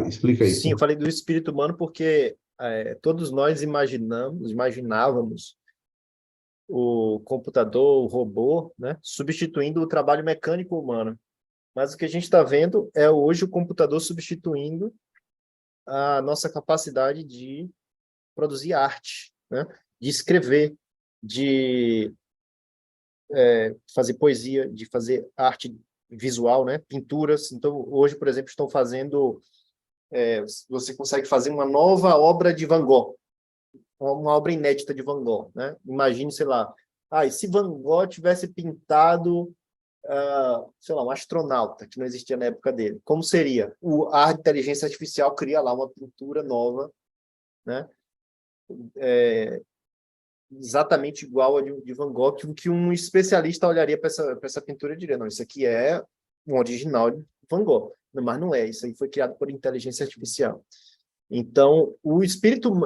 Explica aí. Sim, eu falei do espírito humano porque todos nós imaginávamos o computador, o robô, né, substituindo o trabalho mecânico humano. Mas o que a gente está vendo é hoje o computador substituindo a nossa capacidade de produzir arte, né, de escrever, de fazer poesia, de fazer arte visual, né, pinturas. Então, hoje, por exemplo, estão fazendo... você consegue fazer uma nova obra de Van Gogh, uma obra inédita de Van Gogh, né? Imagine, sei lá, e se Van Gogh tivesse pintado, sei lá, um astronauta, que não existia na época dele, como seria? A inteligência artificial cria lá uma pintura nova, né? Exatamente igual a de Van Gogh, que um especialista olharia para essa pintura e diria, não, isso aqui é um original de Van Gogh, mas não é, isso aí foi criado por inteligência artificial. Então,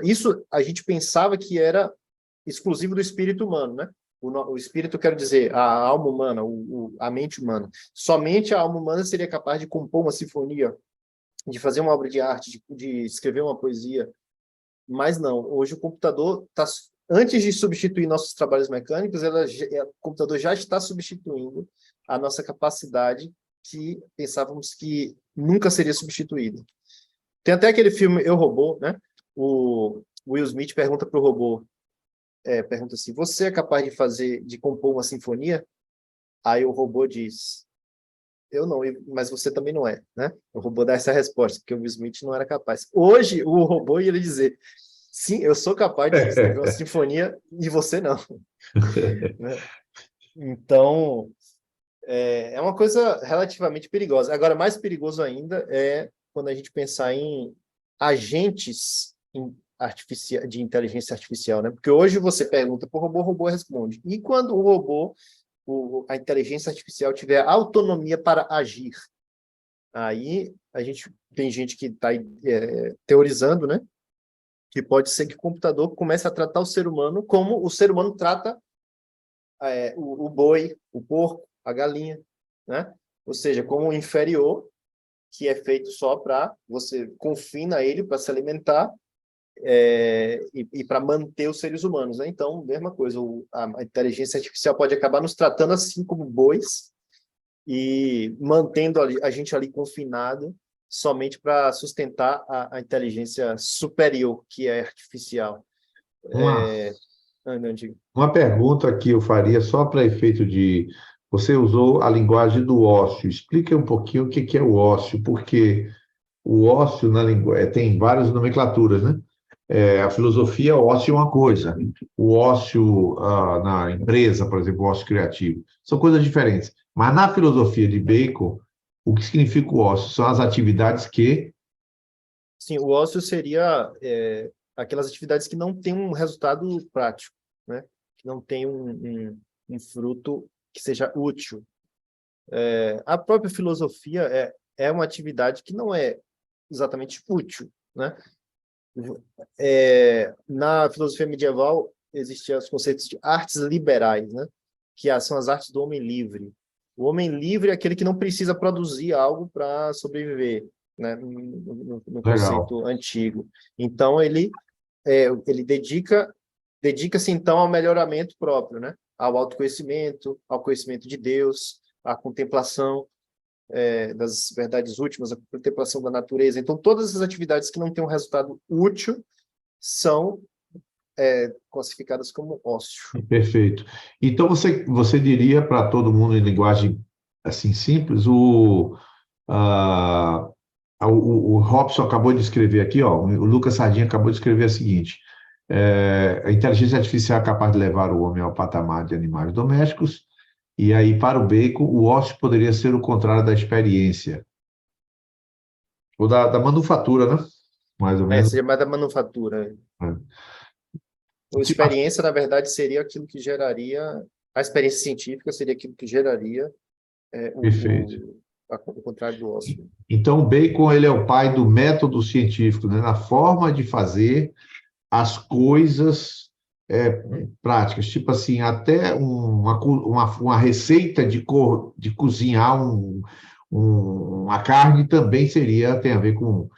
isso a gente pensava que era exclusivo do espírito humano, né? O espírito, quero dizer, a alma humana, a mente humana. Somente a alma humana seria capaz de compor uma sinfonia, de fazer uma obra de arte, de escrever uma poesia. Mas não, hoje o computador está... Antes de substituir nossos trabalhos mecânicos, o computador já está substituindo a nossa capacidade que pensávamos que nunca seria substituída. Tem até aquele filme Eu, Robô, né? O Will Smith pergunta para o robô, pergunta assim, você é capaz de compor uma sinfonia? Aí o robô diz, eu não, mas você também não é, né? O robô dá essa resposta, porque o Will Smith não era capaz. Hoje, o robô ia lhe dizer, sim, eu sou capaz de escrever uma sinfonia e você não. Né? Então, é uma coisa relativamente perigosa. Agora, mais perigoso ainda é quando a gente pensar em agentes de inteligência artificial, né? Porque hoje você pergunta para o robô responde. E quando o robô, a inteligência artificial tiver autonomia para agir? Aí tem gente que está teorizando, né? Que pode ser que o computador comece a tratar o ser humano como o ser humano trata o boi, o porco, a galinha, né? Ou seja, como um inferior, que é feito só para você confina ele para se alimentar e para manter os seres humanos, né? Então, mesma coisa, a inteligência artificial pode acabar nos tratando assim como bois e mantendo a gente ali confinado somente para sustentar a inteligência superior, que é artificial. Uma, Não digo. uma pergunta que eu faria só para efeito de... Você usou a linguagem do ócio. Explica um pouquinho o que é o ócio, porque o ócio na tem várias nomenclaturas, né? A filosofia, o ócio é uma coisa. O ócio na empresa, por exemplo, o ócio criativo, são coisas diferentes. Mas na filosofia de Bacon, o que significa o ócio? São as atividades que... Sim, o ócio seria aquelas atividades que não têm um resultado prático, né? Que não tem um fruto que seja útil. A própria filosofia é uma atividade que não é exatamente útil, né? Na filosofia medieval existiam os conceitos de artes liberais, né? Que são as artes do homem livre. O homem livre é aquele que não precisa produzir algo para sobreviver, né? No Legal. conceito antigo. Então ele dedica-se então ao melhoramento próprio, né? Ao autoconhecimento, ao conhecimento de Deus, à contemplação das verdades últimas, a contemplação da natureza. Então, todas essas atividades que não têm um resultado útil são classificadas como ócio. Perfeito. Então, você diria para todo mundo em linguagem assim simples, ah, o Robson acabou de escrever aqui, ó, o Lucas Sardinha acabou de escrever o seguinte: a inteligência artificial é capaz de levar o homem ao patamar de animais domésticos, e aí, para o Bacon, o ócio poderia ser o contrário da experiência, ou da manufatura, né? Mais ou menos. Seria mais da manufatura. Né? A experiência, na verdade, seria aquilo que geraria, a experiência científica seria aquilo que geraria Perfeito. o contrário do ócio. Então, o Bacon ele é o pai do método científico, né? Na forma de fazer as coisas práticas. Tipo assim, até uma receita de cozinhar uma carne também tem a ver com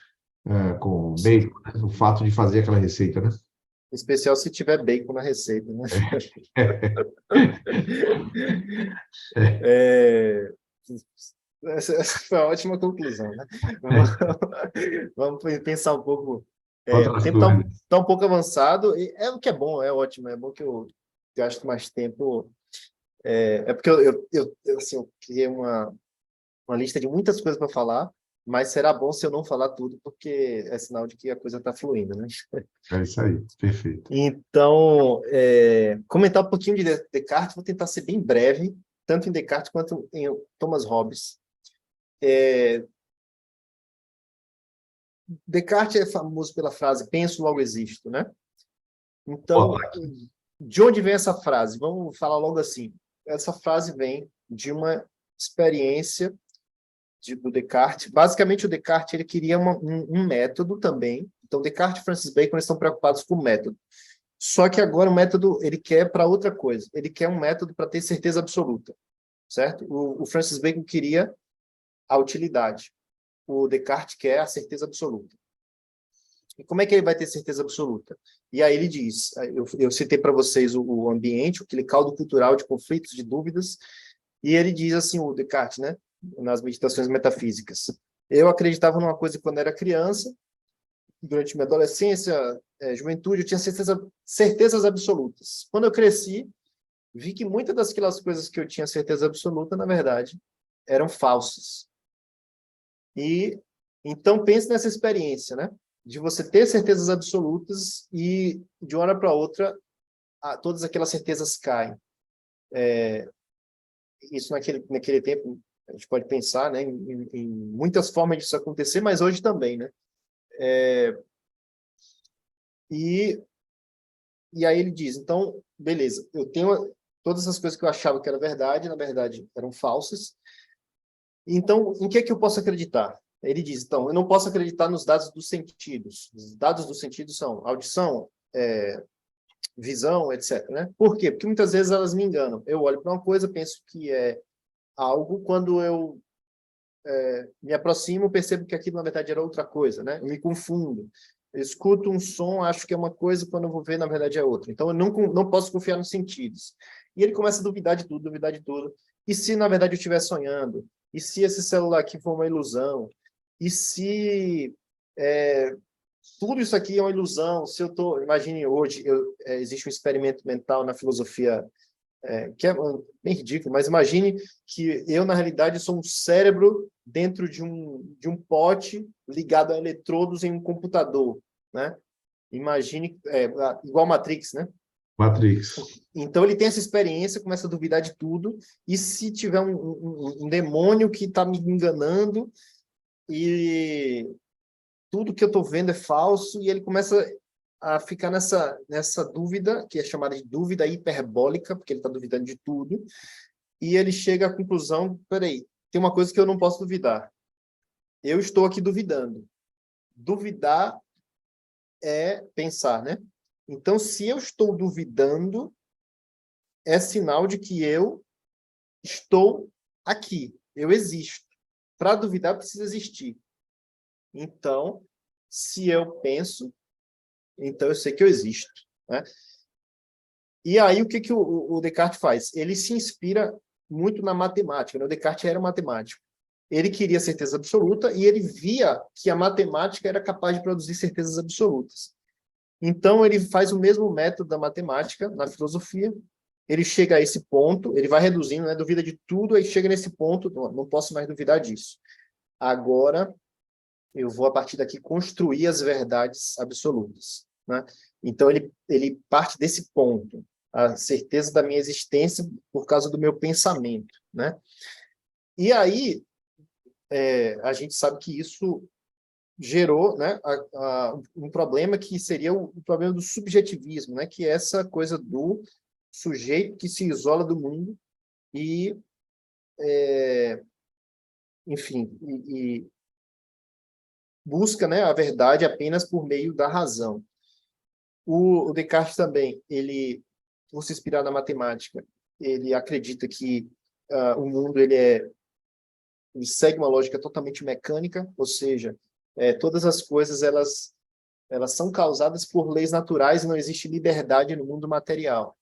Sim. bacon, né? O fato de fazer aquela receita, né? Em especial se tiver bacon na receita, né? Essa foi uma ótima conclusão, né? Vamos pensar um pouco. O Outras tempo coisas. tá um pouco avançado, e é o que é bom, é ótimo, é bom que eu gasto mais tempo. Porque assim, eu criei uma lista de muitas coisas para falar, mas será bom se eu não falar tudo, porque é sinal de que a coisa está fluindo, né? É isso aí, perfeito. Então, comentar um pouquinho de Descartes, vou tentar ser bem breve, tanto em Descartes quanto em Thomas Hobbes. Descartes é famoso pela frase penso, logo existo, né? Então, de onde vem essa frase? Vamos falar logo assim. Essa frase vem de uma experiência do Descartes. Basicamente, o Descartes ele queria um método também. Então, Descartes e Francis Bacon estão preocupados com o método. Só que agora o método ele quer para outra coisa. Ele quer um método para ter certeza absoluta, certo? O Francis Bacon queria a utilidade. O Descartes quer a certeza absoluta. E como é que ele vai ter certeza absoluta? E aí ele diz, eu citei para vocês o ambiente, aquele caldo cultural de conflitos, de dúvidas, e ele diz assim, o Descartes, né, nas meditações metafísicas, eu acreditava numa coisa quando era criança, durante minha adolescência, juventude, eu tinha certezas absolutas. Quando eu cresci, vi que muitas daquelas coisas que eu tinha certeza absoluta, na verdade, eram falsas. E então pense nessa experiência, né? De você ter certezas absolutas e de uma hora para outra todas aquelas certezas caem. Isso naquele tempo a gente pode pensar, né, em muitas formas disso acontecer, mas hoje também, né? E aí ele diz, então, beleza, eu tenho todas essas coisas que eu achava que era verdade, na verdade eram falsas. Então, em que eu posso acreditar? Ele diz, então, eu não posso acreditar nos dados dos sentidos. Os dados dos sentidos são audição, visão, etc. Né? Por quê? Porque muitas vezes elas me enganam. Eu olho para uma coisa, penso que é algo, quando eu me aproximo, percebo que aquilo, na verdade, era outra coisa. Né? Eu me confundo. Eu escuto um som, acho que é uma coisa, quando eu vou ver, na verdade, é outra. Então, eu não posso confiar nos sentidos. E ele começa a duvidar de tudo, duvidar de tudo. E se, na verdade, eu estiver sonhando? E se esse celular aqui for uma ilusão? E se tudo isso aqui é uma ilusão? Se eu estou... Imagine hoje, existe um experimento mental na filosofia que é bem ridículo, mas imagine que eu, na realidade, sou um cérebro dentro de um pote ligado a eletrodos em um computador, né? Imagine, igual Matrix, né? Matrix. Então ele tem essa experiência, começa a duvidar de tudo, e se tiver um demônio que está me enganando e tudo que eu estou vendo é falso, e ele começa a ficar nessa dúvida, que é chamada de dúvida hiperbólica, porque ele está duvidando de tudo, e ele chega à conclusão, peraí, tem uma coisa que eu não posso duvidar. Eu estou aqui duvidando. Duvidar é pensar, né? Então, se eu estou duvidando, é sinal de que eu estou aqui, eu existo. Para duvidar, precisa existir. Então, se eu penso, então eu sei que eu existo, né? E aí, o que o Descartes faz? Ele se inspira muito na matemática, né? O Descartes era matemático. Ele queria certeza absoluta e ele via que a matemática era capaz de produzir certezas absolutas. Então, ele faz o mesmo método da matemática na filosofia, ele chega a esse ponto, ele vai reduzindo, né, duvida de tudo, aí chega nesse ponto, não posso mais duvidar disso. Agora, eu vou, a partir daqui, construir as verdades absolutas, né? Então, ele parte desse ponto, a certeza da minha existência por causa do meu pensamento, né? E aí, a gente sabe que isso gerou, né, um problema que seria o problema do subjetivismo, né, que é essa coisa do sujeito que se isola do mundo e, enfim, e busca, né, a verdade apenas por meio da razão. O Descartes também, ele, por se inspirar na matemática, ele acredita que o mundo ele segue uma lógica totalmente mecânica, ou seja, todas as coisas elas são causadas por leis naturais e não existe liberdade no mundo material.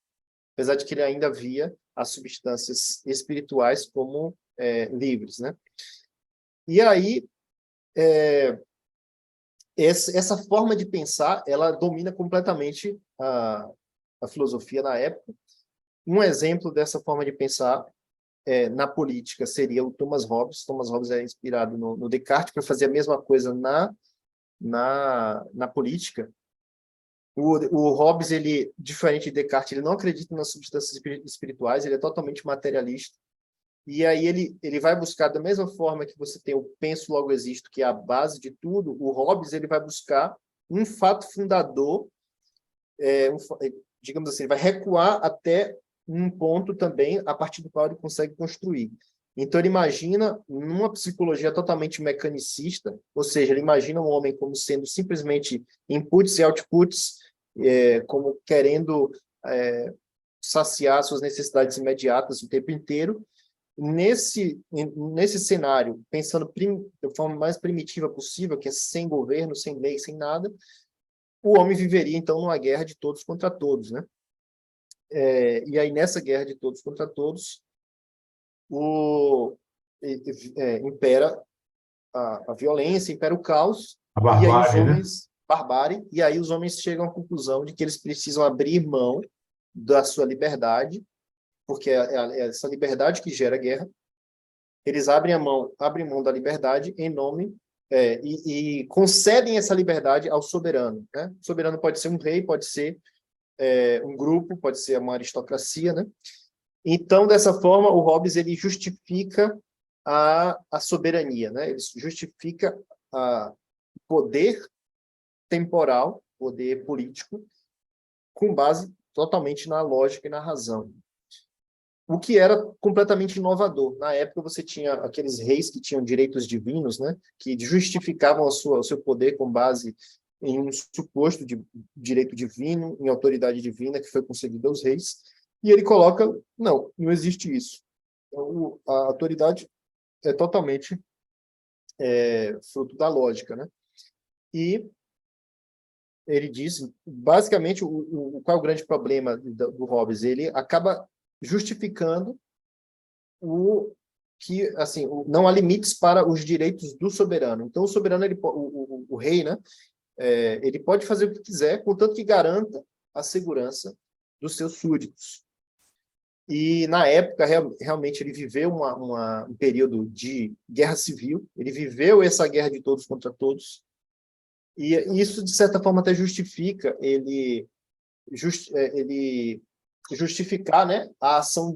Apesar de que ele ainda via as substâncias espirituais como livres, né? E aí, essa forma de pensar, ela domina completamente a filosofia na época. Um exemplo dessa forma de pensar na política seria o Thomas Hobbes. Thomas Hobbes é inspirado no Descartes para fazer a mesma coisa na política. O Hobbes, ele, diferente de Descartes, ele não acredita nas substâncias espirituais, ele é totalmente materialista. E aí ele vai buscar, da mesma forma que você tem o penso logo existo, que é a base de tudo, o Hobbes ele vai buscar um fato fundador, digamos assim, ele vai recuar até um ponto também, a partir do qual ele consegue construir. Então, ele imagina numa psicologia totalmente mecanicista, ou seja, ele imagina um homem como sendo simplesmente inputs e outputs, como querendo saciar suas necessidades imediatas o tempo inteiro. Nesse cenário, pensando da forma mais primitiva possível, que é sem governo, sem lei, sem nada, o homem viveria, então, numa guerra de todos contra todos, né? E aí, nessa guerra de todos contra todos, impera a violência, impera o caos, A e aí os barbárie, né? homens, barbárie, e aí os homens chegam à conclusão de que eles precisam abrir mão da sua liberdade, porque é essa liberdade que gera guerra. Eles abrem mão da liberdade em nome e concedem essa liberdade ao soberano, né? O soberano pode ser um rei, pode ser um grupo, pode ser uma aristocracia, né? Então, dessa forma, o Hobbes ele justifica a soberania, né? Ele justifica o poder temporal, poder político, com base totalmente na lógica e na razão. O que era completamente inovador. Na época, você tinha aqueles reis que tinham direitos divinos, né? Que justificavam o seu poder com base em um suposto de direito divino, em autoridade divina que foi concedida aos reis. E ele coloca, não existe isso. Então, a autoridade é totalmente fruto da lógica, né? E ele diz, basicamente, qual é o grande problema do Hobbes? Ele acaba justificando que, assim, não há limites para os direitos do soberano. Então, o soberano, o rei, né? Ele pode fazer o que quiser, contanto que garanta a segurança dos seus súditos. E, na época, realmente, ele viveu um período de guerra civil, ele viveu essa guerra de todos contra todos, e isso, de certa forma, até justifica ele justificar, né, a ação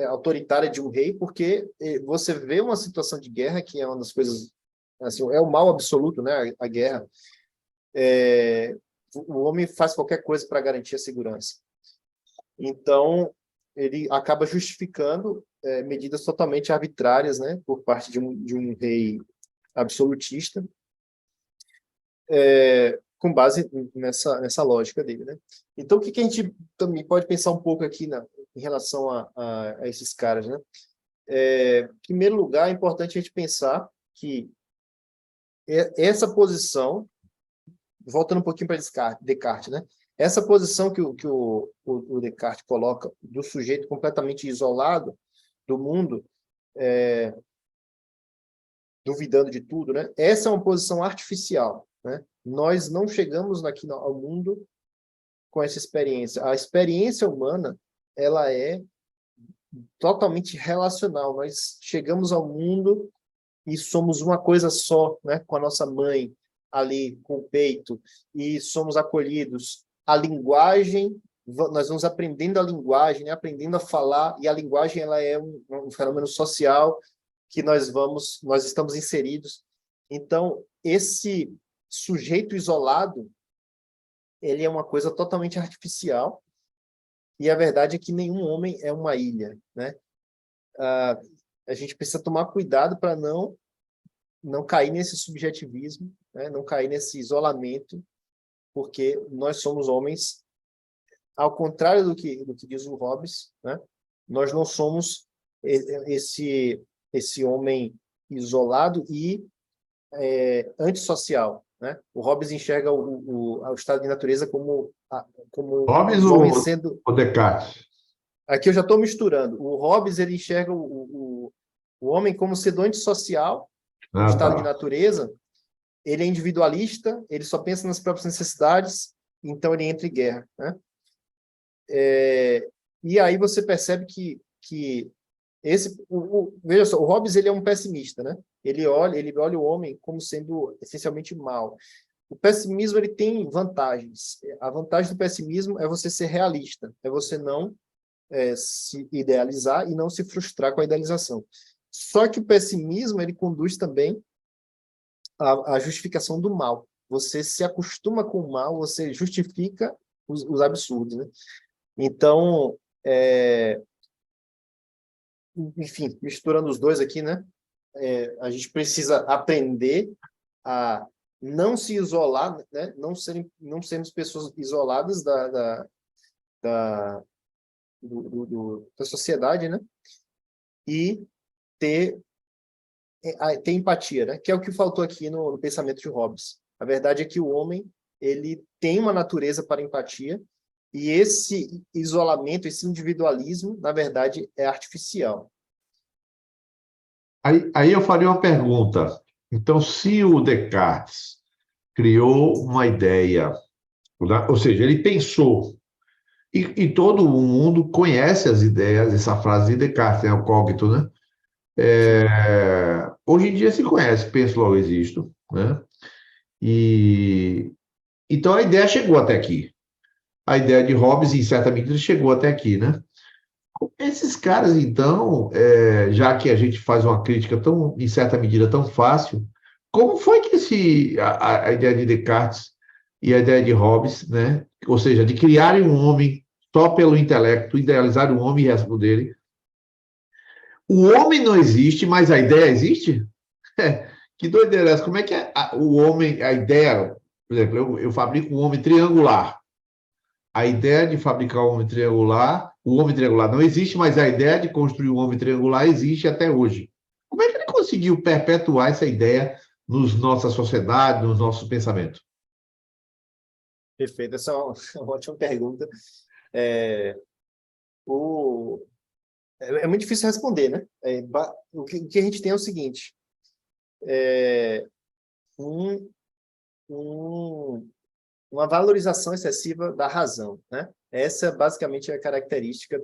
autoritária de um rei, porque você vê uma situação de guerra, que é uma das coisas, assim, é o mal absoluto, né, a guerra. O homem faz qualquer coisa para garantir a segurança. Então, ele acaba justificando medidas totalmente arbitrárias, né, por parte de um rei absolutista, com base nessa lógica dele, né? Então, o que a gente também pode pensar um pouco aqui em relação a esses caras, né? Em primeiro lugar, é importante a gente pensar que essa posição, voltando um pouquinho para Descartes, né? Essa posição que o Descartes coloca do sujeito completamente isolado do mundo, duvidando de tudo, né? Essa é uma posição artificial. né? Nós não chegamos aqui ao mundo com essa experiência. A experiência humana, ela é totalmente relacional. Nós chegamos ao mundo e somos uma coisa só, né? Com a nossa mãe ali, com o peito, e somos acolhidos. A linguagem, nós vamos aprendendo a linguagem, né? Aprendendo a falar, e a linguagem ela é um fenômeno social que nós estamos inseridos. Então, esse sujeito isolado, ele é uma coisa totalmente artificial, e a verdade é que nenhum homem é uma ilha, né? A gente precisa tomar cuidado para não cair nesse subjetivismo, né? Não cair nesse isolamento, porque nós somos homens, ao contrário do que diz o Hobbes, né? Nós não somos esse homem isolado e antissocial, né? O Hobbes enxerga o estado de natureza como Hobbes os homens sendo... ou Descartes? Aqui eu já estou misturando. O Hobbes ele enxerga o homem como sendo antissocial, o estado de natureza. Ele é individualista, ele só pensa nas próprias necessidades, então ele entra em guerra, né? E aí você percebe que veja só, o Hobbes ele é um pessimista, né? Ele olha o homem como sendo essencialmente mal. O pessimismo ele tem vantagens. A vantagem do pessimismo é você ser realista, é você não se idealizar e não se frustrar com a idealização. Só que o pessimismo ele conduz também à justificação do mal. Você se acostuma com o mal, você justifica os absurdos, né? Então, enfim, misturando os dois aqui, né? A gente precisa aprender a não se isolar, né? Não sermos pessoas isoladas da sociedade, né? E ter empatia, né? Que é o que faltou aqui no pensamento de Hobbes. A verdade é que o homem ele tem uma natureza para empatia, e esse isolamento, esse individualismo, na verdade, é artificial. Aí eu faria uma pergunta. Então, se o Descartes criou uma ideia, ou seja, ele pensou, e todo mundo conhece as ideias, essa frase de Descartes, né, o cogito, né? Hoje em dia se conhece, penso logo existo, né? Então a ideia chegou até aqui. A ideia de Hobbes, em certa medida, chegou até aqui, né? Esses caras, então, já que a gente faz uma crítica tão, em certa medida, tão fácil, como foi que a ideia de Descartes e a ideia de Hobbes, né? Ou seja, de criarem um homem só pelo intelecto, idealizar um homem e responderem, o homem não existe, mas a ideia existe? Que doideira é essa? Como é que o homem, a ideia, por exemplo, eu fabrico um homem triangular. A ideia de fabricar um homem triangular, o homem triangular não existe, mas a ideia de construir um homem triangular existe até hoje. Como é que ele conseguiu perpetuar essa ideia nos nossa sociedade, no nosso pensamento? Perfeito, essa é uma ótima pergunta. É muito difícil responder, né? O que a gente tem é o seguinte: uma valorização excessiva da razão, né? Essa basicamente é a característica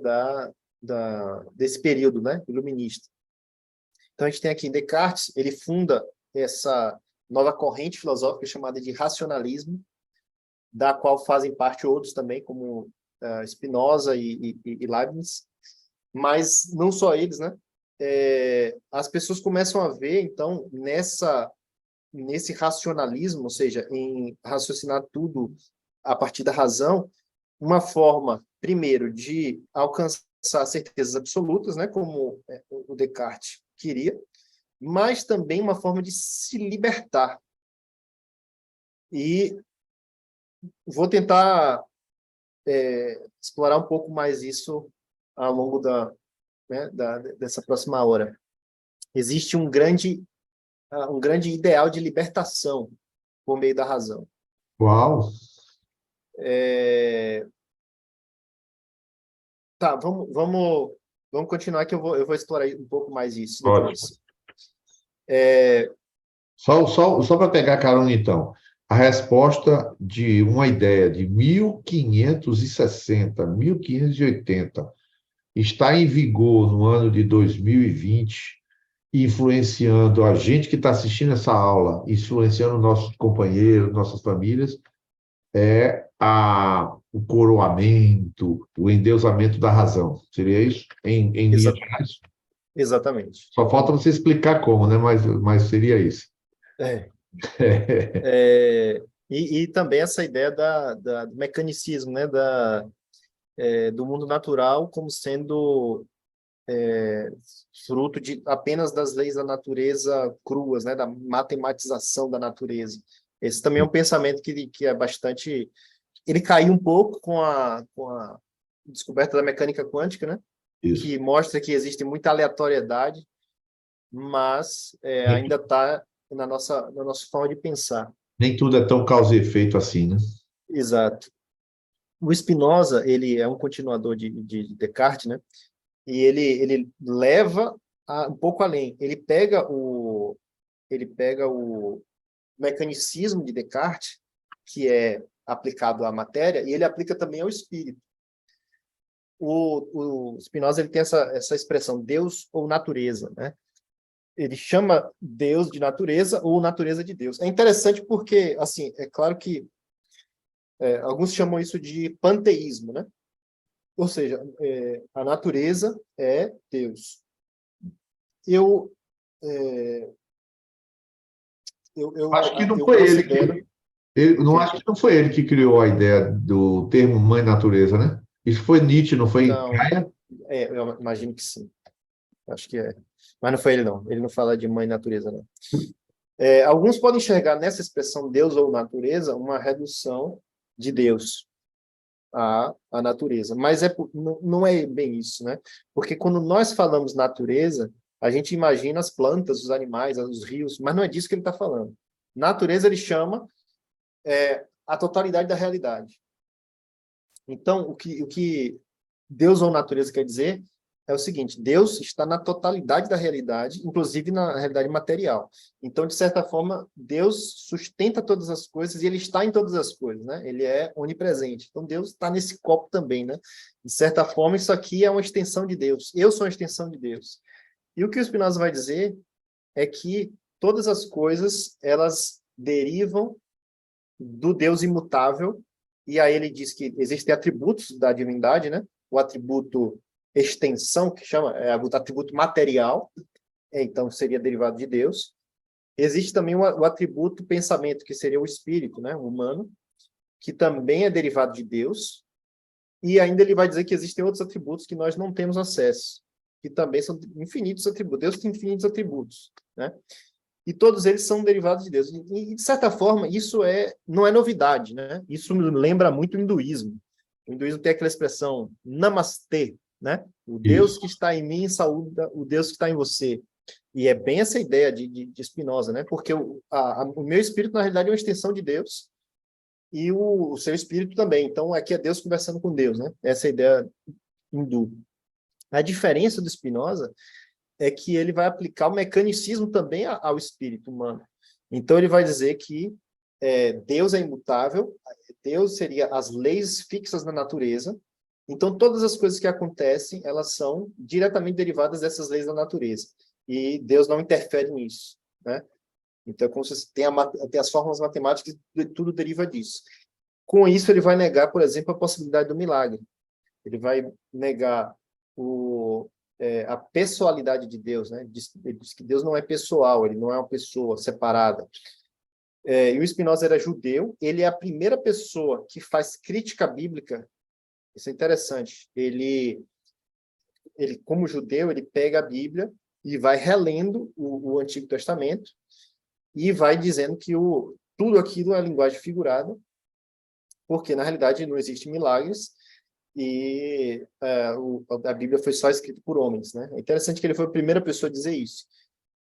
desse período, né, iluminista. Então a gente tem aqui Descartes, ele funda essa nova corrente filosófica chamada de racionalismo, da qual fazem parte outros também, como Spinoza e Leibniz, mas não só eles, né? As pessoas começam a ver, então, nesse racionalismo, ou seja, em raciocinar tudo a partir da razão, uma forma, primeiro, de alcançar certezas absolutas, né, como o Descartes queria, mas também uma forma de se libertar. E vou tentar explorar um pouco mais isso ao longo dessa próxima hora. Existe um grande ideal de libertação por meio da razão. Uau! Tá, vamos continuar que eu vou explorar um pouco mais isso Ótimo. depois. Só para pegar carona, então. a resposta de uma ideia de 1560, 1580, está em vigor no ano de 2020, influenciando a gente que está assistindo essa aula, influenciando nossos companheiros, nossas famílias, é o coroamento, o endeusamento da razão. Seria isso? Em linhas Exa- gerais? exatamente. Só falta você explicar como, né? Mas seria isso. É. E também essa ideia do mecanicismo, né? Do mundo natural como sendo fruto de apenas das leis da natureza cruas, né? Da matematização da natureza. Esse também é um pensamento que é bastante... Ele caiu um pouco com a descoberta da mecânica quântica, né? Isso. Que mostra que existe muita aleatoriedade, mas ainda está na nossa forma de pensar. Nem tudo é tão causa e efeito assim, né? Exato. O Spinoza, ele é um continuador de Descartes, né? E ele leva um pouco além. Ele pega o mecanicismo de Descartes, que é aplicado à matéria, e ele aplica também ao espírito. O Spinoza ele tem essa expressão, Deus ou natureza, né? Ele chama Deus de natureza ou natureza de Deus. É interessante porque, assim, é claro que alguns chamam isso de panteísmo, né? Ou seja, a natureza é Deus. Eu, é, Acho que não eu foi ele considero o não quê? acho que não foi ele que criou a ideia do termo mãe natureza, né? Isso foi Nietzsche, não foi Não, Gaia? eu imagino que sim. Acho que é. Mas não foi ele, não. Ele não fala de mãe natureza, não. Alguns podem enxergar nessa expressão Deus ou natureza uma redução de Deus à natureza. Mas não é bem isso, né? Porque quando nós falamos natureza, a gente imagina as plantas, os animais, os rios, mas não é disso que ele está falando. Natureza ele chama a totalidade da realidade. Então, o que Deus ou natureza quer dizer é o seguinte: Deus está na totalidade da realidade, inclusive na realidade material. Então, de certa forma, Deus sustenta todas as coisas e ele está em todas as coisas, né? Ele é onipresente. Então, Deus está nesse copo também, né? De certa forma, isso aqui é uma extensão de Deus. Eu sou uma extensão de Deus. E o que o Spinoza vai dizer é que todas as coisas, elas derivam do Deus imutável, e aí ele diz que existem atributos da divindade, né? O atributo extensão, que chama, o atributo material, então seria derivado de Deus. Existe também o atributo pensamento, que seria o espírito, né? O humano, que também é derivado de Deus, e ainda ele vai dizer que existem outros atributos que nós não temos acesso, que também são infinitos atributos. Deus tem infinitos atributos, né? E todos eles são derivados de Deus. E de certa forma, isso não é novidade, né? Isso me lembra muito o hinduísmo. O hinduísmo tem aquela expressão namastê, né? O Deus Isso. que está em mim saúda o Deus que está em você. E é bem essa ideia de Spinoza, né? Porque o meu espírito, na realidade, é uma extensão de Deus e o seu espírito também. Então, aqui é Deus conversando com Deus, né? Essa é a ideia hindu. A diferença do Spinoza é que ele vai aplicar o mecanicismo também ao espírito humano. Então, ele vai dizer que Deus é imutável, Deus seria as leis fixas da natureza, então todas as coisas que acontecem, elas são diretamente derivadas dessas leis da natureza, e Deus não interfere nisso, né? Então, como você tem as fórmulas matemáticas, tudo deriva disso. Com isso, ele vai negar, por exemplo, a possibilidade do milagre. Ele vai negar a pessoalidade de Deus, né? Ele diz que Deus não é pessoal, ele não é uma pessoa separada. E o Spinoza era judeu, ele é a primeira pessoa que faz crítica bíblica. Isso é interessante. Ele como judeu, ele pega a Bíblia e vai relendo o Antigo Testamento e vai dizendo que tudo aquilo é linguagem figurada, porque, na realidade, não existem milagres, e a Bíblia foi só escrita por homens, né? É interessante que ele foi a primeira pessoa a dizer isso.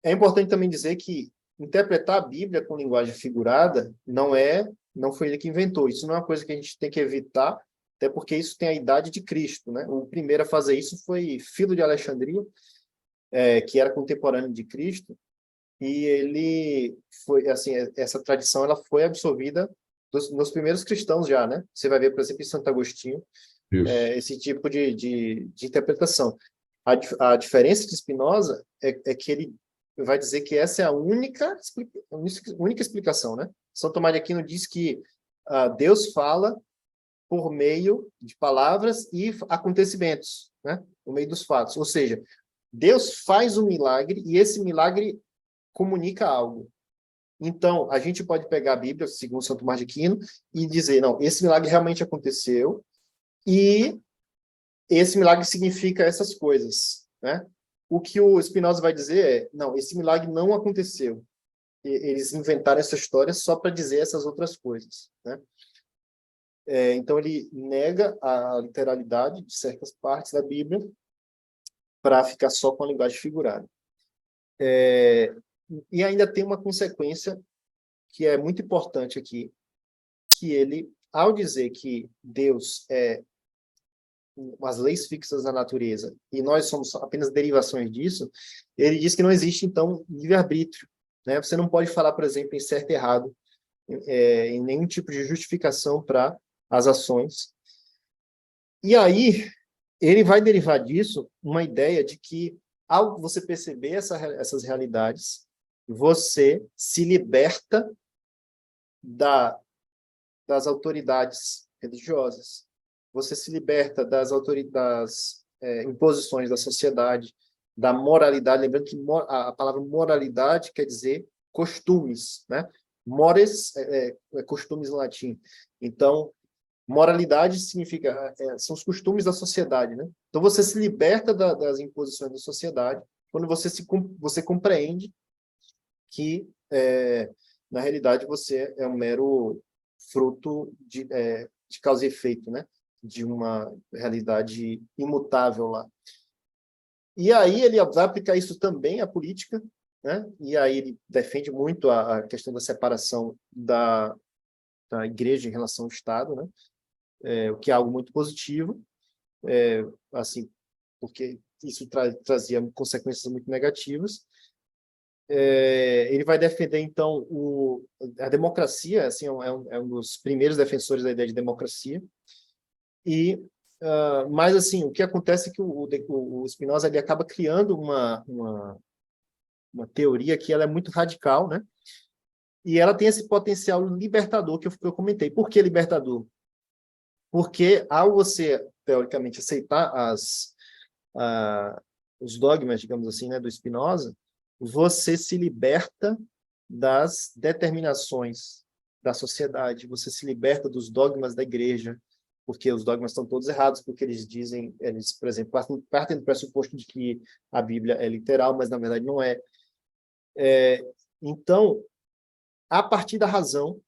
É importante também dizer que interpretar a Bíblia com linguagem figurada não foi ele que inventou. Isso não é uma coisa que a gente tem que evitar, até porque isso tem a idade de Cristo, né? O primeiro a fazer isso foi Filo de Alexandria, que era contemporâneo de Cristo, e ele foi, assim, essa tradição ela foi absorvida nos primeiros cristãos já, né? Você vai ver, por exemplo, em Santo Agostinho, Isso. esse tipo de interpretação. A diferença de Spinoza é que ele vai dizer que essa é a única explicação, né? São Tomás de Aquino diz que Deus fala por meio de palavras e acontecimentos, né? Por meio dos fatos. Ou seja, Deus faz um milagre e esse milagre comunica algo. Então, a gente pode pegar a Bíblia, segundo São Tomás de Aquino, e dizer, não, esse milagre realmente aconteceu e esse milagre significa essas coisas, né? O que o Spinoza vai dizer é, não, esse milagre não aconteceu. Eles inventaram essa história só para dizer essas outras coisas, né? Então, ele nega a literalidade de certas partes da Bíblia para ficar só com a linguagem figurada. E ainda tem uma consequência que é muito importante aqui, que ele, ao dizer que Deus é as leis fixas da natureza e nós somos apenas derivações disso, ele diz que não existe, então, livre-arbítrio, né? Você não pode falar, por exemplo, em certo e errado, em nenhum tipo de justificação para as ações. E aí, ele vai derivar disso uma ideia de que, ao você perceber essas realidades, você se liberta das autoridades religiosas, você se liberta das imposições da sociedade, da moralidade, lembrando que a palavra moralidade quer dizer costumes, né? Mores costumes em latim. Então, moralidade significa são os costumes da sociedade, né? Então você se liberta das imposições da sociedade quando você compreende que na realidade você é um mero fruto de causa e efeito, né? De uma realidade imutável lá. E aí ele vai aplicar isso também à política, né? E aí ele defende muito a questão da separação da igreja em relação ao Estado, né? O que é algo muito positivo, assim, porque isso trazia consequências muito negativas. Ele vai defender, então, a democracia, assim, é um dos primeiros defensores da ideia de democracia. Mas, assim, o que acontece é que o Spinoza ele acaba criando uma teoria que ela é muito radical, né? E ela tem esse potencial libertador que eu comentei. Por que libertador? Porque ao você, teoricamente, aceitar os dogmas, digamos assim, né, do Spinoza, você se liberta das determinações da sociedade, você se liberta dos dogmas da igreja, porque os dogmas estão todos errados, porque eles, por exemplo, partem do pressuposto de que a Bíblia é literal, mas na verdade não é. Então, a partir da razão,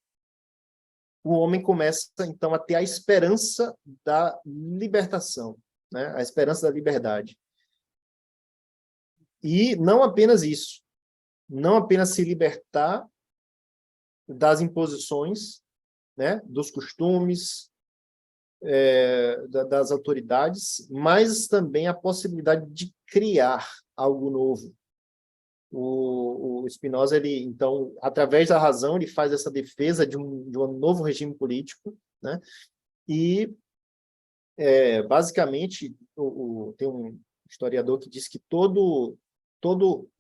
o homem começa, então, a ter a esperança da libertação, né? A esperança da liberdade. E não apenas isso, não apenas se libertar das imposições, né? Dos costumes, das autoridades, mas também a possibilidade de criar algo novo. O Spinoza, ele, então, através da razão, ele faz essa defesa de um novo regime político, né? E, basicamente, tem um historiador que diz que todo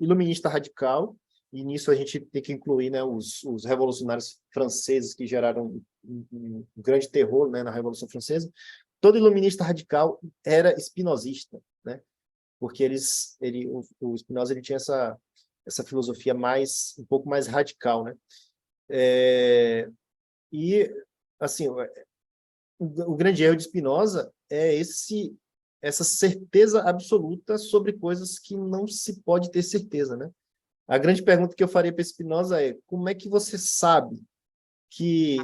iluminista radical, e nisso a gente tem que incluir, né, os revolucionários franceses que geraram um grande terror, né, na Revolução Francesa, todo iluminista radical era espinosista, né? Porque o Spinoza ele tinha essa filosofia um pouco mais radical, né? E, assim, o grande erro de Spinoza é essa certeza absoluta sobre coisas que não se pode ter certeza, né? A grande pergunta que eu faria para Spinoza é: como é que você sabe que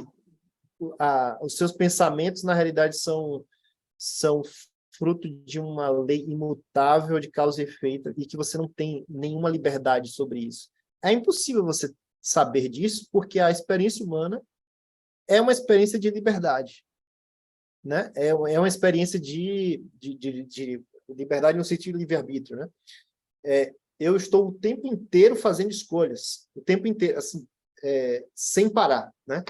os seus pensamentos, na realidade, são fruto de uma lei imutável de causa e efeito e que você não tem nenhuma liberdade sobre isso? É impossível você saber disso, porque a experiência humana é uma experiência de liberdade, né? É uma experiência de liberdade no sentido de livre-arbítrio, né? eu estou o tempo inteiro fazendo escolhas, o tempo inteiro, assim, sem parar, né?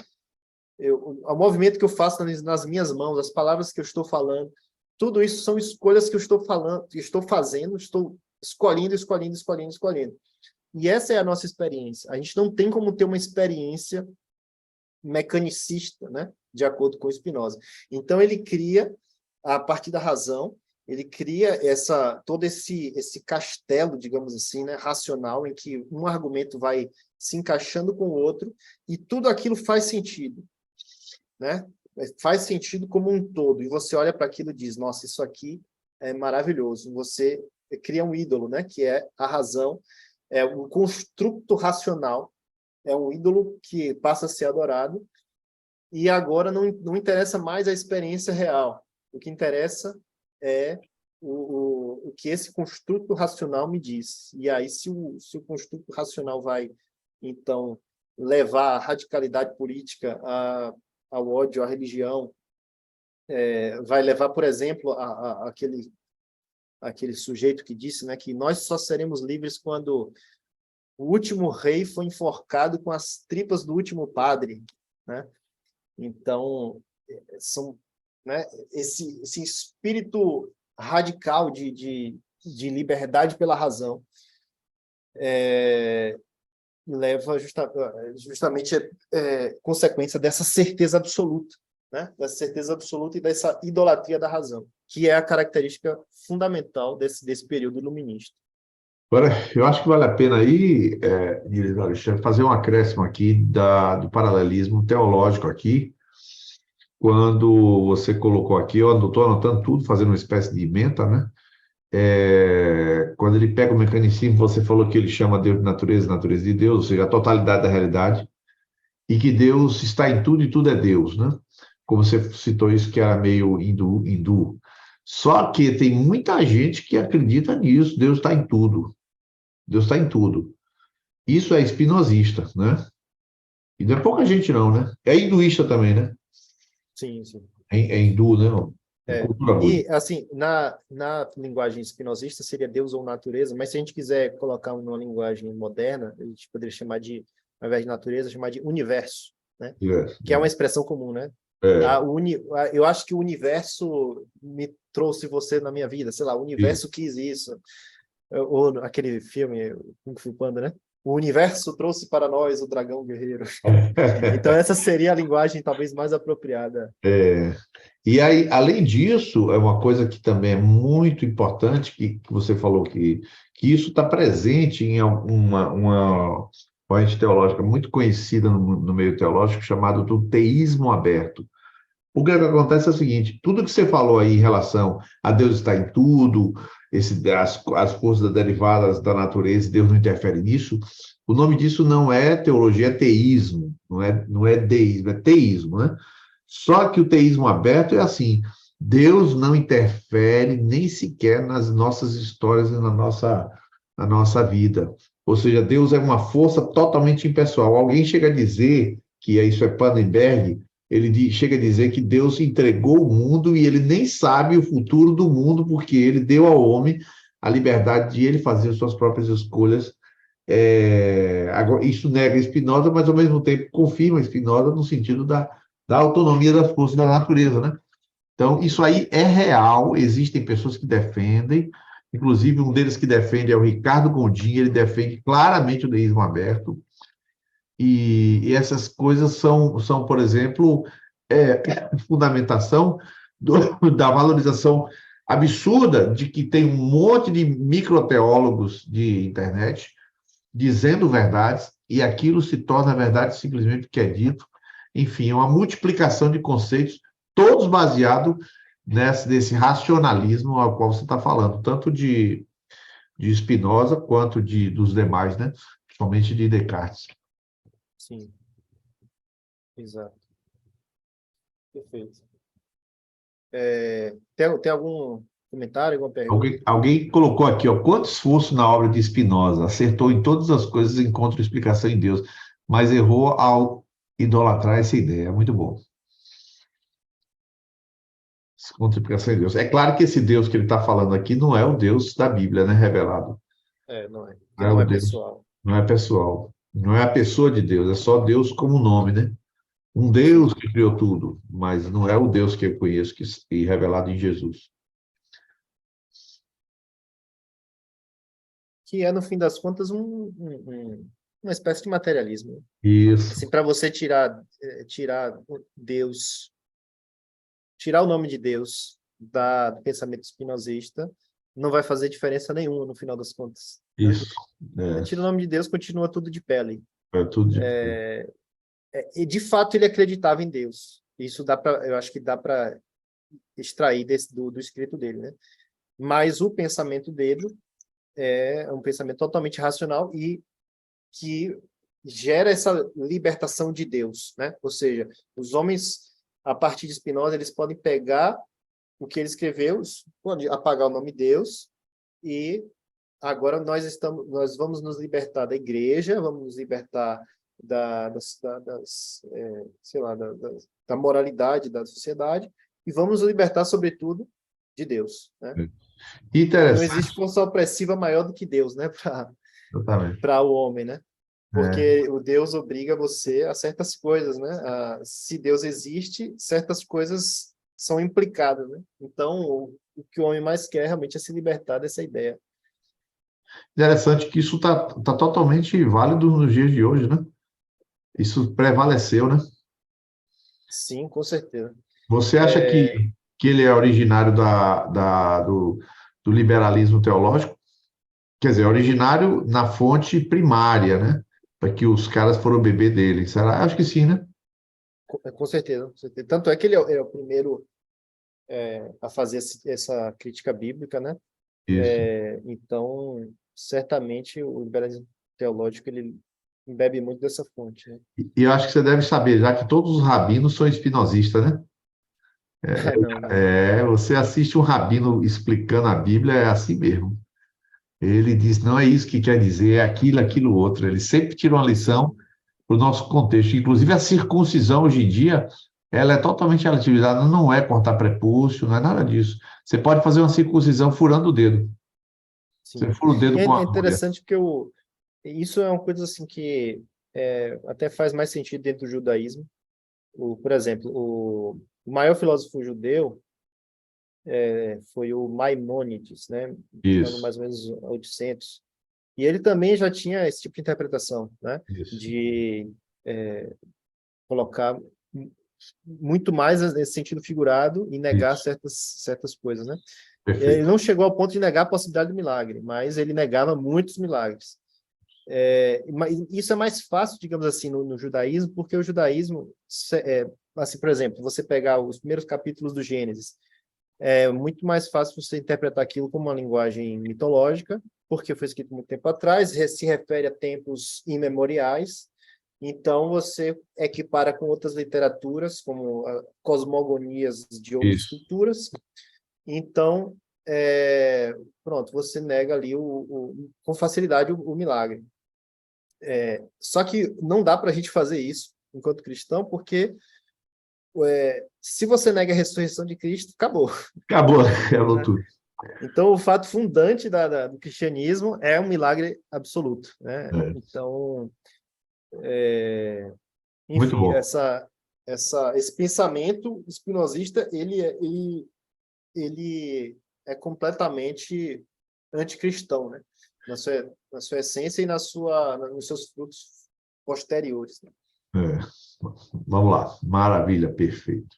O movimento que eu faço nas minhas mãos, as palavras que eu estou falando, tudo isso são escolhas que eu estou falando, que estou fazendo, estou escolhendo, escolhendo, escolhendo, escolhendo. E essa é a nossa experiência. A gente não tem como ter uma experiência mecanicista, né? De acordo com Spinoza. Então, ele cria, a partir da razão, ele cria todo esse castelo, digamos assim, né? Racional, em que um argumento vai se encaixando com o outro, e tudo aquilo faz sentido, né? Faz sentido como um todo. E você olha para aquilo e diz, nossa, isso aqui é maravilhoso. Você cria um ídolo, né? Que é a razão, é um construto racional, é um ídolo que passa a ser adorado, e agora não interessa mais a experiência real. O que interessa é o que esse construto racional me diz. E aí, se o construto racional vai, então, levar a radicalidade política, ao ódio, à religião, vai levar, por exemplo, aquele sujeito que disse, né, que nós só seremos livres quando o último rei foi enforcado com as tripas do último padre, né? Então, né, esse espírito radical de liberdade pela razão leva justamente consequência dessa certeza absoluta, né? Dessa certeza absoluta e dessa idolatria da razão, que é a característica fundamental desse período iluminista. Agora, eu acho que vale a pena aí, Guilherme Alexandre, fazer um acréscimo aqui do paralelismo teológico aqui, quando você colocou aqui, eu estou anotando tudo, fazendo uma espécie de ementa, né? Quando ele pega o mecanicismo, você falou que ele chama Deus de natureza, natureza de Deus, ou seja, a totalidade da realidade, e que Deus está em tudo e tudo é Deus, né? Como você citou isso, que era meio hindu. Só que tem muita gente que acredita nisso, Deus está em tudo. Deus está em tudo. Isso é espinosista, né? E não é pouca gente não, né? É hinduísta também, né? Sim, sim. É hindu, né? Cultura E, budista. assim, na linguagem espinosista seria Deus ou natureza, mas se a gente quiser colocar numa linguagem moderna, a gente poderia chamar de, ao invés de natureza, chamar de universo, né? Que é uma expressão comum, né? Eu acho que o universo me trouxe você na minha vida, sei lá, o universo quis isso. Ou aquele filme, Kung Fu Panda, né? O universo trouxe para nós o dragão guerreiro. Então, essa seria a linguagem talvez mais apropriada. E aí, além disso, é uma coisa que também é muito importante, que você falou que isso está presente em uma corrente teológica muito conhecida no meio teológico, chamado do teísmo aberto. O que acontece é o seguinte, tudo que você falou aí em relação a Deus estar em tudo, as forças derivadas da natureza, Deus não interfere nisso, o nome disso não é teologia, é teísmo, não é deísmo, é teísmo, né? Só que o teísmo aberto é assim, Deus não interfere nem sequer nas nossas histórias e na nossa vida. Ou seja, Deus é uma força totalmente impessoal. Alguém chega a dizer, isso é Pannenberg, chega a dizer que Deus entregou o mundo e ele nem sabe o futuro do mundo, porque ele deu ao homem a liberdade de ele fazer suas próprias escolhas. Agora, isso nega Spinoza, mas ao mesmo tempo confirma Spinoza no sentido da autonomia das forças da natureza, né? Então, isso aí é real, existem pessoas que defendem, inclusive um deles que defende é o Ricardo Gondim, ele defende claramente o deísmo aberto, e essas coisas são, por exemplo, fundamentação da valorização absurda de que tem um monte de microteólogos de internet dizendo verdades, e aquilo se torna verdade simplesmente porque é dito. Enfim, é uma multiplicação de conceitos, todos baseados nesse racionalismo ao qual você está falando, tanto de Spinoza quanto dos demais, né? Principalmente de Descartes. Sim, exato. Perfeito. Tem algum comentário, alguma pergunta? Alguém colocou aqui, ó, quanto esforço na obra de Spinoza, acertou em todas as coisas, encontra explicação em Deus, mas errou ao idolatrar essa ideia. É muito bom. Encontra explicação em Deus. É claro que esse Deus que ele está falando aqui não é o Deus da Bíblia, né, revelado. Não é. Não é Não o é Deus, pessoal. não é pessoal. Não é a pessoa de Deus, é só Deus como nome, né? Um Deus Sim. que criou tudo, mas não é o Deus que eu conheço e revelado em Jesus. Que é, no fim das contas, uma espécie de materialismo. Isso, Assim, para você tirar Deus, tirar o nome de Deus do pensamento espinosista, não vai fazer diferença nenhuma no final das contas, né? isso. É, Tira o nome de Deus, continua tudo de pele. é tudo de... E de fato ele acreditava em Deus. Isso eu acho que dá para extrair do escrito dele, né? Mas o pensamento dele é um pensamento totalmente racional e que gera essa libertação de Deus, né? Ou seja, os homens, a partir de Spinoza, eles podem pegar o que ele escreveu, podem apagar o nome Deus e agora nós vamos nos libertar da igreja, vamos nos libertar sei lá, da moralidade da sociedade e vamos nos libertar, sobretudo, de Deus, né? Não existe Interessante, força opressiva maior do que Deus, né? exatamente. Para o homem, né? É, Porque o Deus obriga você a certas coisas, né? Se Deus existe, certas coisas são implicadas, né? Então, o que o homem mais quer realmente é se libertar dessa ideia. interessante que isso tá totalmente válido nos dias de hoje, né? Isso prevaleceu, né? Sim, com certeza. Você acha É, que ele é originário do liberalismo teológico? Quer dizer, originário na fonte primária, né? Para que os caras foram beber dele. Será? Acho que sim, né? com certeza, com certeza. Tanto é que ele é o primeiro a fazer essa crítica bíblica, né? Isso. Então, certamente, o liberalismo teológico ele bebe muito dessa fonte, né? E eu acho que você deve saber, já que todos os rabinos são espinosistas, né? Não. Você assiste um rabino explicando a Bíblia, é assim mesmo. Ele diz, não é isso que quer dizer, é aquilo, aquilo outro. Ele sempre tira uma lição Sim, para o nosso contexto. Inclusive, a circuncisão, hoje em dia, ela é totalmente relativizada, não é cortar prepúcio, não é nada disso. Você pode fazer uma circuncisão furando o dedo. Você sim. fura o E dedo é com a agulha. interessante porque isso é uma coisa assim que até faz mais sentido dentro do judaísmo. Por exemplo, o maior filósofo judeu foi o Maimônides, né? Ano Isso, mais ou menos 800. E ele também já tinha esse tipo de interpretação, né? isso, De colocar muito mais nesse sentido figurado e negar isso. certas coisas, né? Ele Perfeito. não chegou ao ponto de negar a possibilidade do milagre, mas ele negava muitos milagres. Mas isso é mais fácil, digamos assim, no judaísmo, porque o judaísmo, assim, por exemplo, você pegar os primeiros capítulos do Gênesis, é muito mais fácil você interpretar aquilo como uma linguagem mitológica, porque foi escrito muito tempo atrás, se refere a tempos imemoriais, então você equipara com outras literaturas, como cosmogonias de outras Isso. culturas, então, pronto, você nega ali com facilidade o milagre. Só que não dá para a gente fazer isso enquanto cristão, porque se você nega a ressurreição de Cristo, acabou. Acabou, acabou tudo. Então, o fato fundante do cristianismo é um milagre absoluto, né? É. Então, Muito enfim, bom. esse pensamento espinosista, ele é completamente anticristão, né? Na sua essência e nos seus frutos posteriores, né? É. Vamos lá. Maravilha, perfeito.